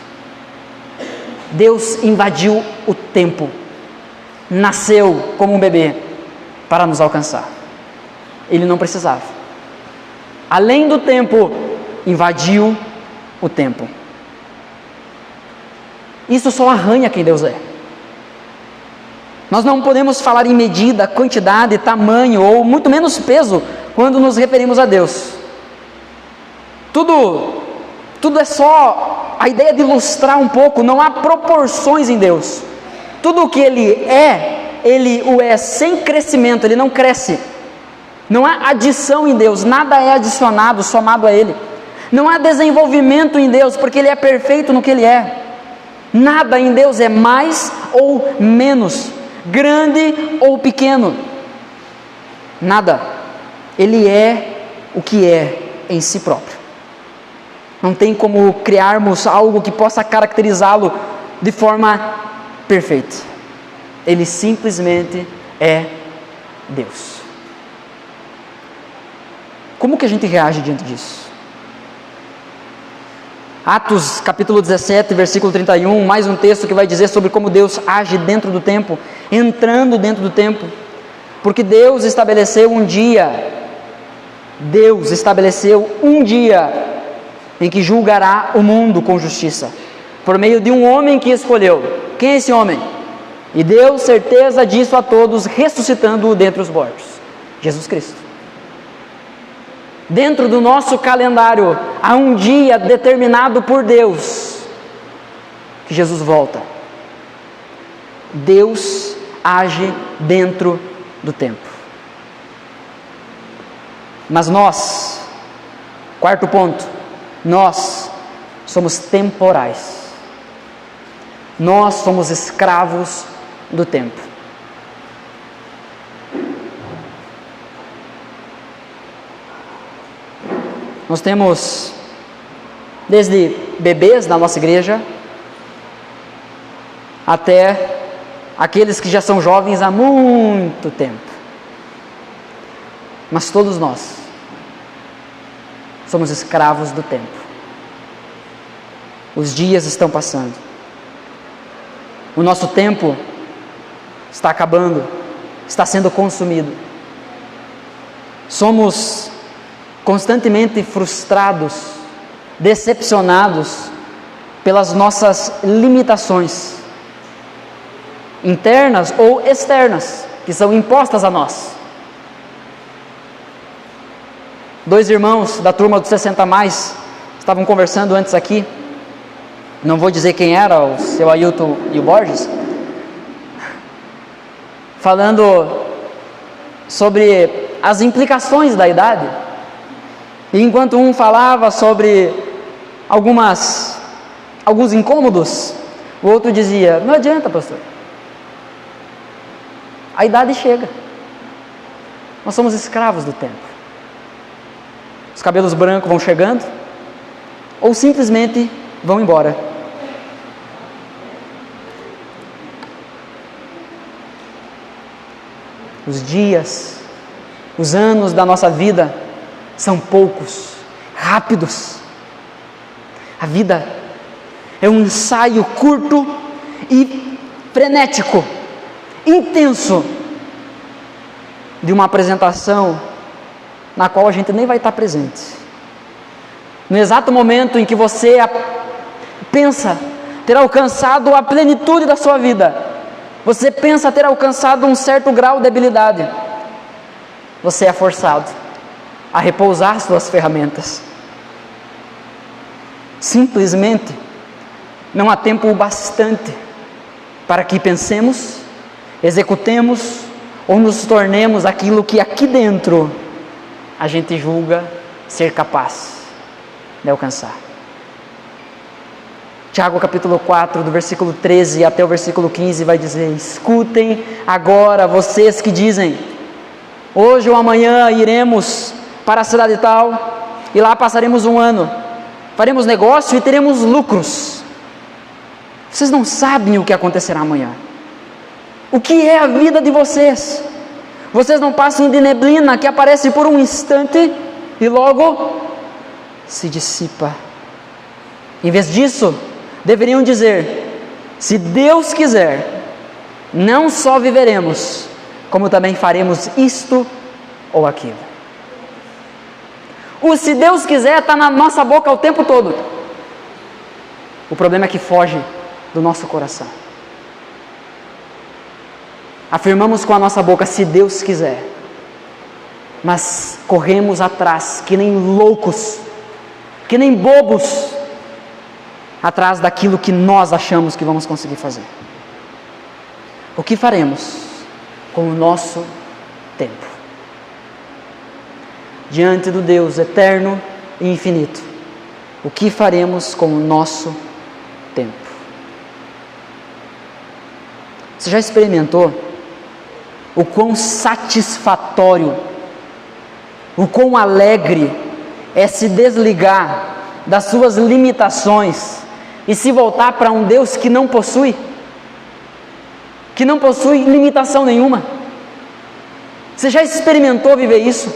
Deus invadiu o tempo, nasceu como um bebê para nos alcançar. Ele não precisava. Além do tempo, invadiu o tempo. Isso só arranha quem Deus é. Nós não podemos falar em medida, quantidade, tamanho ou muito menos peso quando nos referimos a Deus. Tudo é só a ideia de ilustrar um pouco, não há proporções em Deus. Tudo o que Ele o é sem crescimento, Ele não cresce. Não há adição em Deus, nada é adicionado, somado a Ele. Não há desenvolvimento em Deus, porque Ele é perfeito no que Ele é. Nada em Deus é mais ou menos, grande ou pequeno. Nada. Ele é o que é em si próprio. Não tem como criarmos algo que possa caracterizá-lo de forma perfeita. Ele simplesmente é Deus. Como que a gente reage diante disso? Atos capítulo 17, versículo 31, mais um texto que vai dizer sobre como Deus age dentro do tempo, entrando dentro do tempo, porque Deus estabeleceu um dia em que julgará o mundo com justiça, por meio de um homem que escolheu. Quem é esse homem? E deu certeza disso a todos, ressuscitando-o dentre os mortos, Jesus Cristo. Dentro do nosso calendário, há um dia determinado por Deus, que Jesus volta. Deus age dentro do tempo. Mas nós, quarto ponto, nós somos temporais. Nós somos escravos do tempo. Nós temos, desde bebês na nossa igreja, até aqueles que já são jovens há muito tempo. Mas todos nós somos escravos do tempo. Os dias estão passando. O nosso tempo está acabando, está sendo consumido. Somos constantemente frustrados, decepcionados pelas nossas limitações, internas ou externas, que são impostas a nós. 2 irmãos da turma dos 60 mais estavam conversando antes aqui, não vou dizer quem era, o seu Ailton e o Borges, falando sobre as implicações da idade. E enquanto um falava sobre alguns incômodos, o outro dizia: não adianta, pastor, a idade chega, nós somos escravos do tempo. Os cabelos brancos vão chegando, ou simplesmente vão embora. Os dias, os anos da nossa vida são poucos, rápidos. A vida É um ensaio curto e frenético, intenso, de uma apresentação na qual a gente nem vai estar presente. No exato momento em que você pensa ter alcançado a plenitude da sua vida, você pensa ter alcançado um certo grau de habilidade, você é forçado a repousar suas ferramentas. Simplesmente não há tempo bastante para que pensemos, executemos ou nos tornemos aquilo que aqui dentro a gente julga ser capaz de alcançar. Tiago capítulo 4, do versículo 13 até o versículo 15 vai dizer: escutem agora vocês que dizem, hoje ou amanhã iremos para a cidade tal, e lá passaremos um ano, faremos negócio e teremos lucros. Vocês não sabem o que acontecerá amanhã. O que é a vida de vocês? Vocês não passam de neblina que aparece por um instante e logo se dissipa. Em vez disso, deveriam dizer: se Deus quiser, não só viveremos, como também faremos isto ou aquilo. O se Deus quiser está na nossa boca o tempo todo. O problema é que foge do nosso coração. Afirmamos com a nossa boca: se Deus quiser, mas corremos atrás que nem loucos, que nem bobos, atrás daquilo que nós achamos que vamos conseguir fazer. O que faremos com o nosso tempo? Diante do Deus eterno e infinito, o que faremos com o nosso tempo? Você já experimentou o quão satisfatório, o quão alegre é se desligar das suas limitações e se voltar para um Deus que não possui limitação nenhuma? Você já experimentou viver isso?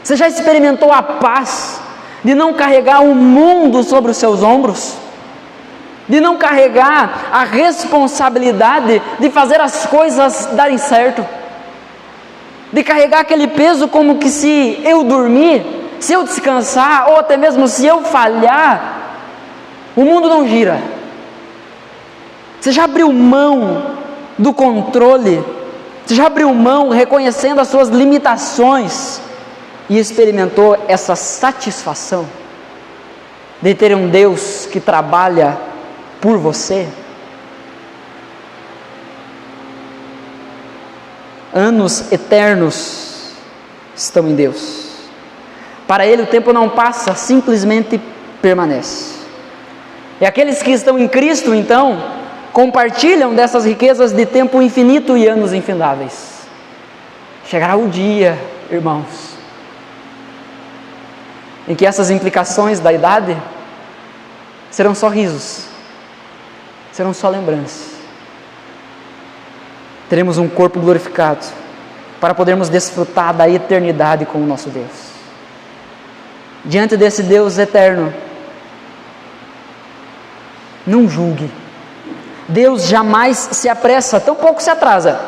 Você já experimentou a paz de não carregar o mundo sobre os seus ombros? De não carregar a responsabilidade de fazer as coisas darem certo? De carregar aquele peso como que se eu dormir, se eu descansar, ou até mesmo se eu falhar, o mundo não gira. Você já abriu mão do controle? Você já abriu mão reconhecendo as suas limitações e experimentou essa satisfação de ter um Deus que trabalha por você? Anos eternos estão em Deus. Para Ele o tempo não passa, simplesmente permanece. E aqueles que estão em Cristo, então, compartilham dessas riquezas de tempo infinito e anos infindáveis. Chegará o dia, irmãos, em que essas implicações da idade serão só risos, serão só lembranças. Teremos um corpo glorificado para podermos desfrutar da eternidade com o nosso Deus. Diante desse Deus eterno, não julgue. Deus jamais se apressa, tampouco se atrasa.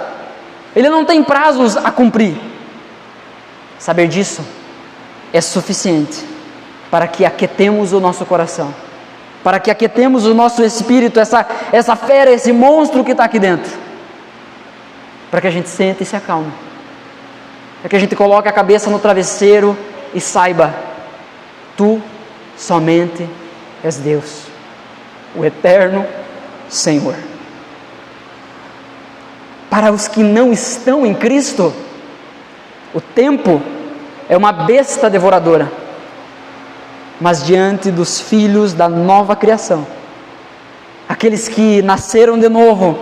Ele não tem prazos a cumprir. Saber disso é suficiente para que aquietemos o nosso coração, para que aquietemos o nosso espírito, essa fera, esse monstro que está aqui dentro, para que a gente sente e se acalme, para que a gente coloque a cabeça no travesseiro e saiba: Tu somente és Deus, o eterno Senhor. Para os que não estão em Cristo, o tempo é uma besta devoradora, mas diante dos filhos da nova criação, aqueles que nasceram de novo,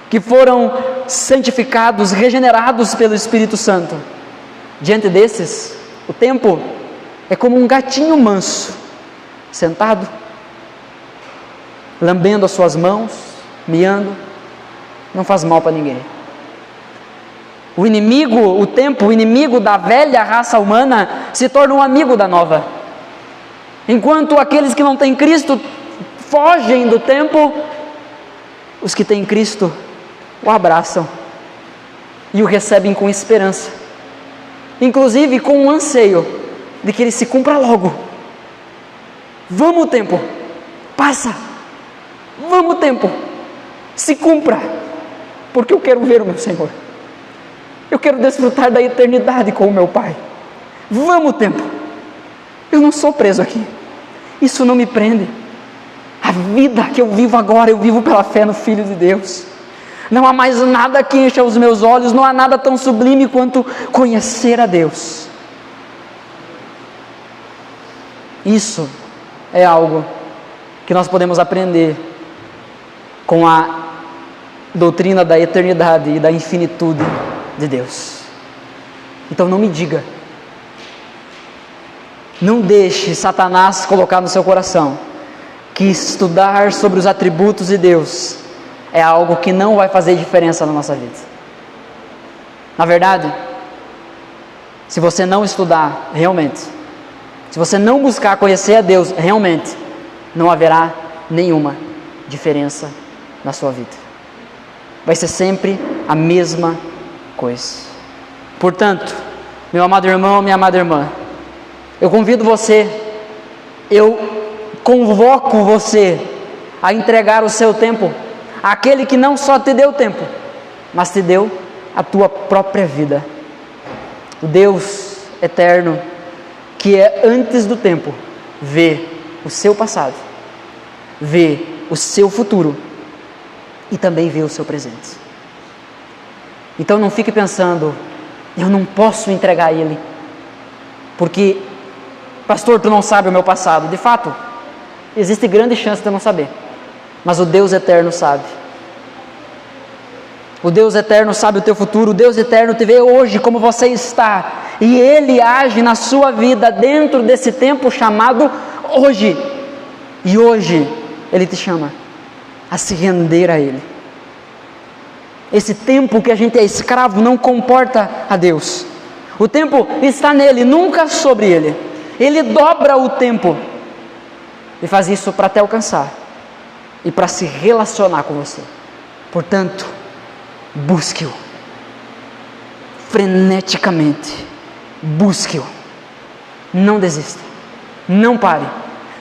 que foram santificados, regenerados pelo Espírito Santo, diante desses, o tempo é como um gatinho manso, sentado, lambendo as suas mãos, miando, não faz mal para ninguém. O inimigo, o tempo, o inimigo da velha raça humana se torna um amigo da nova. Enquanto aqueles que não têm Cristo fogem do tempo, os que têm Cristo o abraçam e o recebem com esperança, inclusive com um anseio de que ele se cumpra logo. Vamos, tempo, passa, vamos, tempo, se cumpra, porque eu quero ver o meu Senhor, eu quero desfrutar da eternidade com o meu Pai. Vamos, tempo, eu não sou preso aqui, isso não me prende. A vida que eu vivo agora, eu vivo pela fé no Filho de Deus. Não há mais nada que encha os meus olhos, não há nada tão sublime quanto conhecer a Deus. Isso é algo que nós podemos aprender com a doutrina da eternidade e da infinitude de Deus. Então não me diga, não deixe Satanás colocar no seu coração que estudar sobre os atributos de Deus é algo que não vai fazer diferença na nossa vida. Na verdade, se você não estudar realmente, se você não buscar conhecer a Deus realmente, não haverá nenhuma diferença na sua vida. Vai ser sempre a mesma coisa. Portanto, meu amado irmão, minha amada irmã, eu convido você, eu convoco você a entregar o seu tempo àquele que não só te deu tempo, mas te deu a tua própria vida. O Deus eterno, que é antes do tempo, vê o seu passado, vê o seu futuro e também vê o seu presente. Então não fique pensando, eu não posso entregar a Ele, porque, pastor, tu não sabe o meu passado. De fato, existe grande chance de eu não saber, mas o Deus eterno sabe. O Deus eterno sabe o teu futuro, o Deus eterno te vê hoje como você está, e Ele age na sua vida dentro desse tempo chamado hoje, e hoje Ele te chama a se render a Ele. Esse tempo que a gente é escravo não comporta a Deus, o tempo está nele, nunca sobre Ele. Ele dobra o tempo e faz isso para te alcançar e para se relacionar com você. Portanto, busque-o freneticamente, busque-o, não desista, não pare,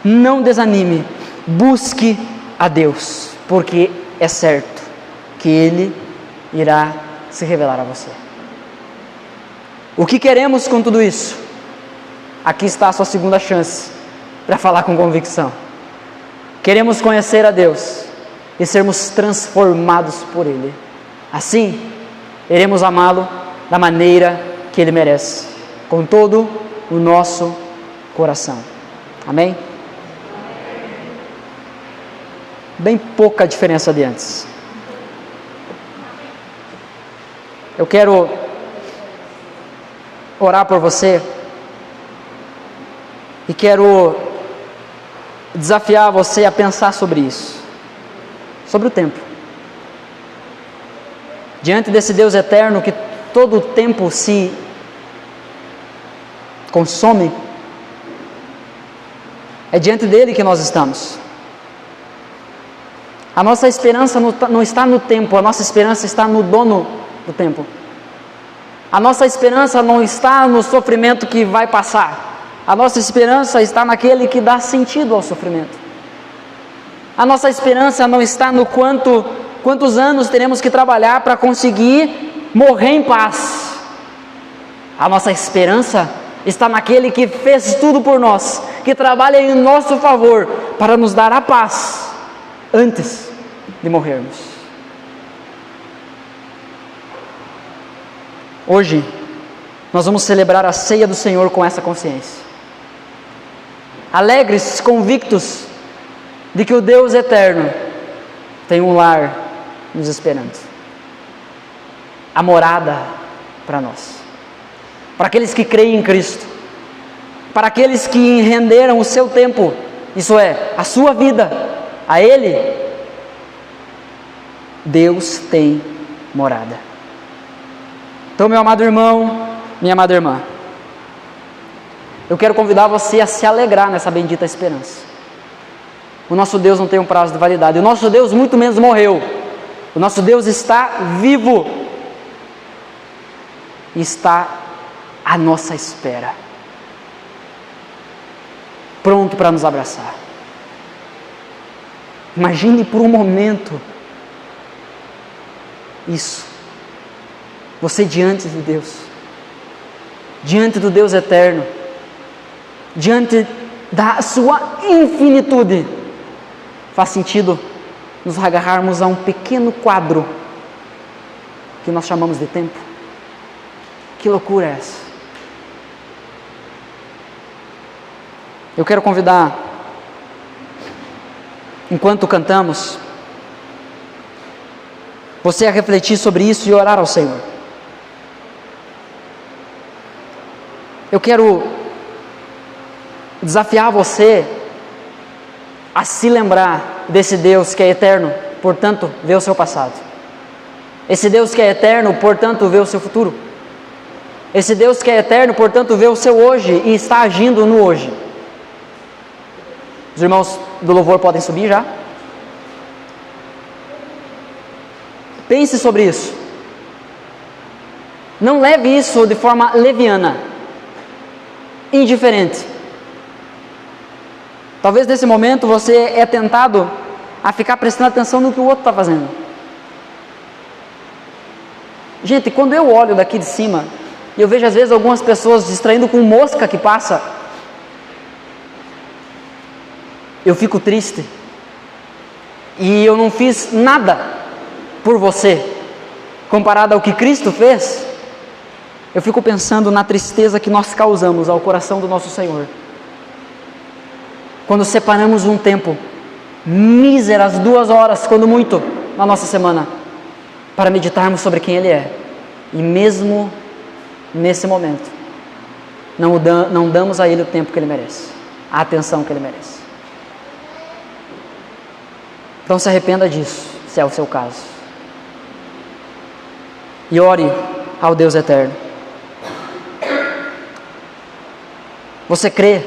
não desanime, busque a Deus, porque é certo que Ele irá se revelar a você. O que queremos com tudo isso? Aqui está a sua segunda chance para falar com convicção. Queremos conhecer a Deus e sermos transformados por Ele. Assim, iremos amá-lo da maneira que Ele merece, com todo o nosso coração. Amém? Bem pouca diferença de antes. Eu quero orar por você e quero desafiar você a pensar sobre isso, sobre o tempo. Diante desse Deus eterno que todo o tempo se consome, é diante dele que nós estamos. A nossa esperança não está no tempo, a nossa esperança está no dono do tempo. A nossa esperança não está no sofrimento que vai passar. A nossa esperança está naquele que dá sentido ao sofrimento. A nossa esperança não está no quantos anos teremos que trabalhar para conseguir morrer em paz. A nossa esperança está naquele que fez tudo por nós, que trabalha em nosso favor para nos dar a paz antes de morrermos. Hoje, nós vamos celebrar a ceia do Senhor com essa consciência. Alegres, convictos de que o Deus eterno tem um lar nos esperando. A morada para nós. Para aqueles que creem em Cristo. Para aqueles que renderam o seu tempo, isso é, a sua vida, a Ele. Deus tem morada. Então, meu amado irmão, minha amada irmã, eu quero convidar você a se alegrar nessa bendita esperança. O nosso Deus não tem um prazo de validade. O nosso Deus muito menos morreu. O nosso Deus está vivo. E está à nossa espera. Pronto para nos abraçar. Imagine por um momento isso. Você diante de Deus. Diante do Deus eterno. Diante da sua infinitude. Faz sentido nos agarrarmos a um pequeno quadro que nós chamamos de tempo? Que loucura é essa? Eu quero convidar, enquanto cantamos, você a refletir sobre isso e orar ao Senhor. Eu quero desafiar você a se lembrar desse Deus que é eterno, portanto, vê o seu passado. Esse Deus que é eterno, portanto, vê o seu futuro. Esse Deus que é eterno, portanto, vê o seu hoje e está agindo no hoje. Os irmãos do louvor podem subir já? Pense sobre isso. Não leve isso de forma leviana, indiferente. Talvez nesse momento você é tentado a ficar prestando atenção no que o outro está fazendo. Gente, quando eu olho daqui de cima, e eu vejo às vezes algumas pessoas distraindo com mosca que passa, eu fico triste. E eu não fiz nada por você, comparado ao que Cristo fez. Eu fico pensando na tristeza que nós causamos ao coração do nosso Senhor. Quando separamos um tempo, míseras 2 horas, quando muito, na nossa semana, para meditarmos sobre quem Ele é. E mesmo nesse momento, não damos a Ele o tempo que Ele merece, a atenção que Ele merece. Então se arrependa disso, se é o seu caso. E ore ao Deus eterno. Você crê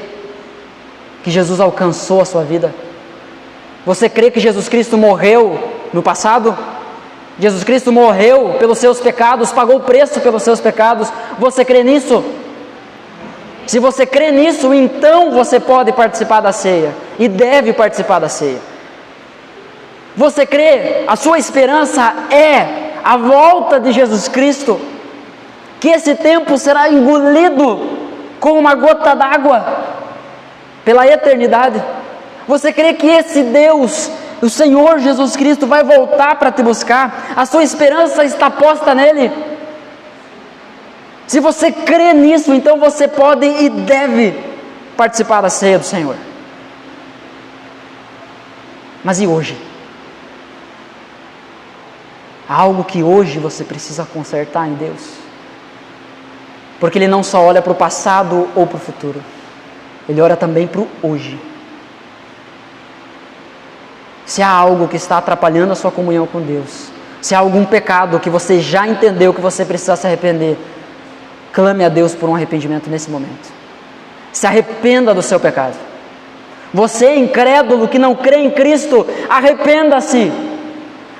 que Jesus alcançou a sua vida? Você crê que Jesus Cristo morreu no passado? Jesus Cristo morreu pelos seus pecados, pagou o preço pelos seus pecados. Você crê nisso? Se você crê nisso, então você pode participar da ceia e deve participar da ceia. Você crê, a sua esperança é a volta de Jesus Cristo, que esse tempo será engolido como uma gota d'água pela eternidade. Você crê que esse Deus, o Senhor Jesus Cristo, vai voltar para te buscar? A sua esperança está posta nele. Se você crê nisso, então você pode e deve participar da ceia do Senhor. Mas e hoje? Há algo que hoje você precisa consertar em Deus, porque Ele não só olha para o passado ou para o futuro, Ele olha também para o hoje. Se há algo que está atrapalhando a sua comunhão com Deus, se há algum pecado que você já entendeu que você precisa se arrepender, clame a Deus por um arrependimento nesse momento. Se arrependa do seu pecado. Você, incrédulo, que não crê em Cristo, arrependa-se.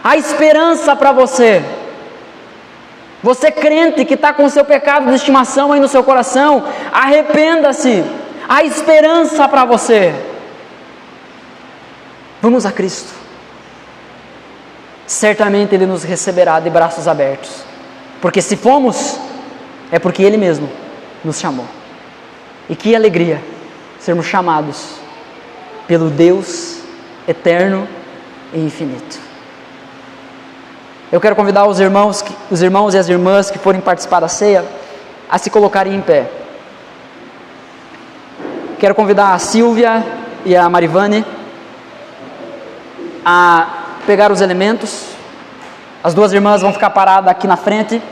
Há esperança para você. Você, crente, que está com o seu pecado de estimação aí no seu coração, arrependa-se. Há esperança para você. Vamos a Cristo. Certamente Ele nos receberá de braços abertos, porque se fomos, é porque Ele mesmo nos chamou. E que alegria sermos chamados pelo Deus eterno e infinito. Eu quero convidar os irmãos e as irmãs que forem participar da ceia a se colocarem em pé. Quero convidar a Silvia e a Marivane a pegar os elementos. As 2 irmãs vão ficar paradas aqui na frente.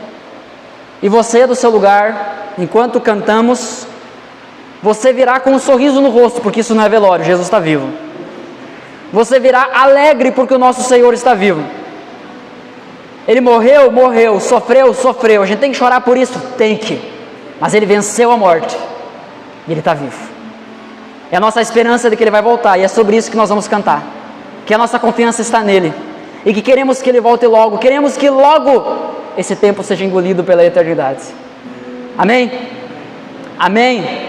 E você, do seu lugar, enquanto cantamos, você virá com um sorriso no rosto, porque isso não é velório, Jesus está vivo. Você virá alegre porque o nosso Senhor está vivo. Ele morreu, morreu, sofreu, sofreu. A gente tem que chorar por isso? Tem que. Mas Ele venceu a morte. E Ele está vivo. É a nossa esperança de que Ele vai voltar, e é sobre isso que nós vamos cantar. Que a nossa confiança está nele, e que queremos que Ele volte logo, queremos que logo esse tempo seja engolido pela eternidade. Amém? Amém?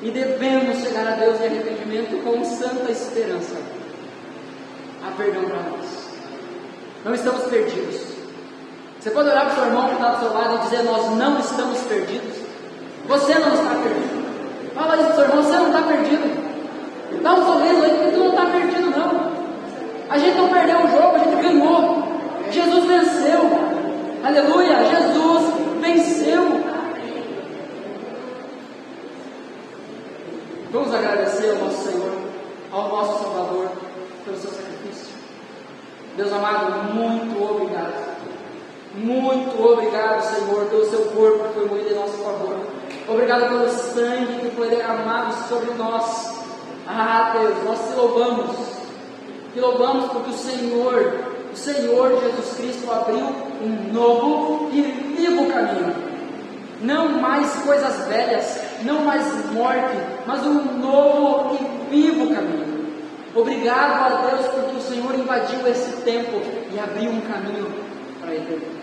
E devemos chegar a Deus em arrependimento com santa esperança. Há perdão para nós. Não estamos perdidos. Você pode olhar para o seu irmão que está do seu lado e dizer: nós não estamos perdidos. Você não está perdido. Fala isso para o seu irmão: você não está perdido. Dá um sorriso aí, porque tu não está perdido não. A gente não perdeu o jogo, a gente ganhou. Jesus venceu. Aleluia! Jesus venceu. Vamos agradecer ao nosso Senhor, ao nosso Salvador, pelo seu sacrifício. Deus amado, muito obrigado. Muito obrigado, Senhor, pelo seu corpo que foi moído em nosso favor. Obrigado pelo sangue que foi derramado sobre nós. Ah, Deus, nós te louvamos. Te louvamos porque o Senhor Jesus Cristo abriu um novo e vivo caminho. Não mais coisas velhas, não mais morte, mas um novo e vivo caminho. Obrigado a Deus porque o Senhor invadiu esse tempo e abriu um caminho para a eternidade.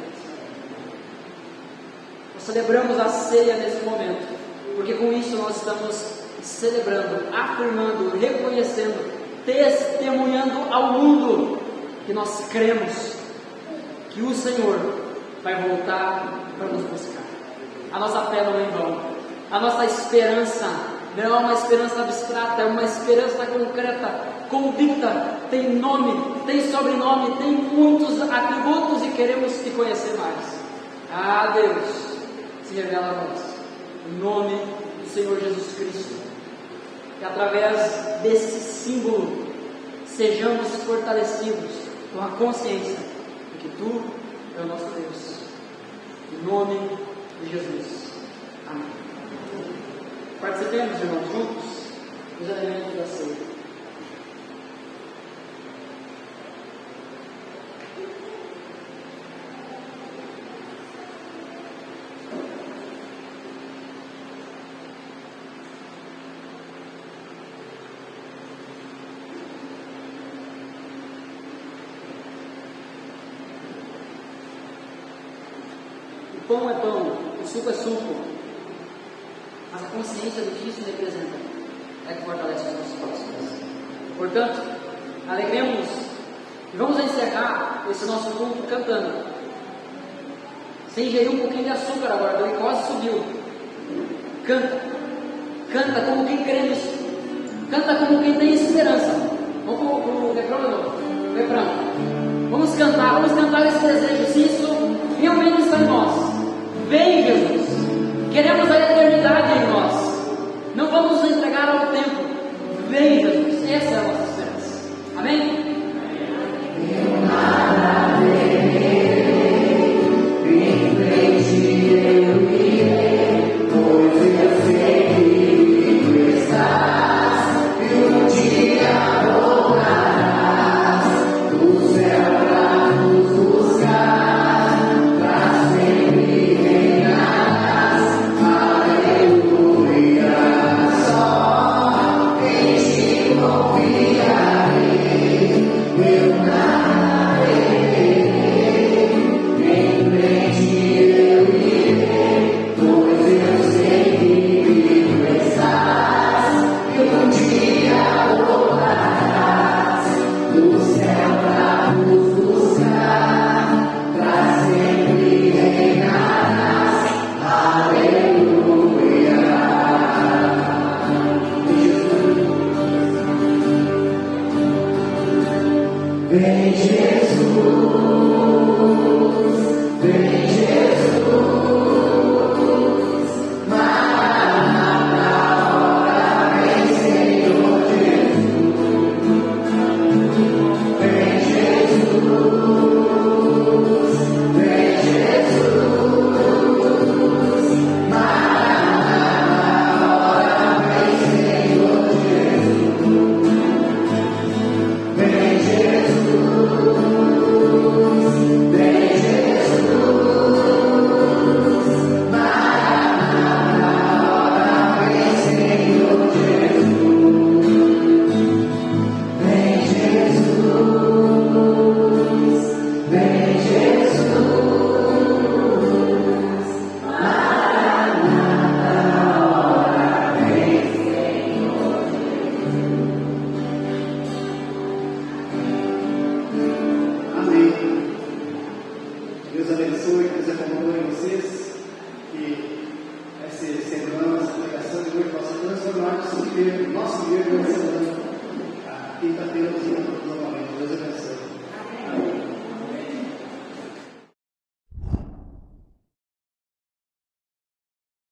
Nós celebramos a ceia nesse momento, porque com isso nós estamos celebrando, afirmando, reconhecendo, testemunhando ao mundo que nós cremos que o Senhor vai voltar para nos buscar. A nossa fé não é em vão. A nossa esperança não é uma esperança abstrata, é uma esperança concreta, convicta, tem nome, tem sobrenome, tem muitos atributos e queremos te conhecer mais. Ah, Deus, se revela a nós, em nome do Senhor Jesus Cristo, que através desse símbolo sejamos fortalecidos com a consciência de que Tu é o nosso Deus. Em nome de Jesus. Amém. Participemos, irmãos, juntos dos elementos da ceia. O pão é pão, o suco é suco, mas a consciência do que isso representa é que fortalece os nossos corações. Portanto, alegremos e vamos encerrar esse nosso culto cantando. Você ingeriu um pouquinho de açúcar agora, a glicose subiu. Canta, canta como quem crê nisso, canta como quem tem esperança. Vamos para o refrão de novo, refrão. Vamos cantar esse desejo, se isso realmente está em nós. Vem, Jesus, queremos a eternidade em nós, não vamos nos entregar ao tempo. Vem, Jesus, essa é a nossa esperança. Amém? Nosso dia, nossa semana, quinta-feira,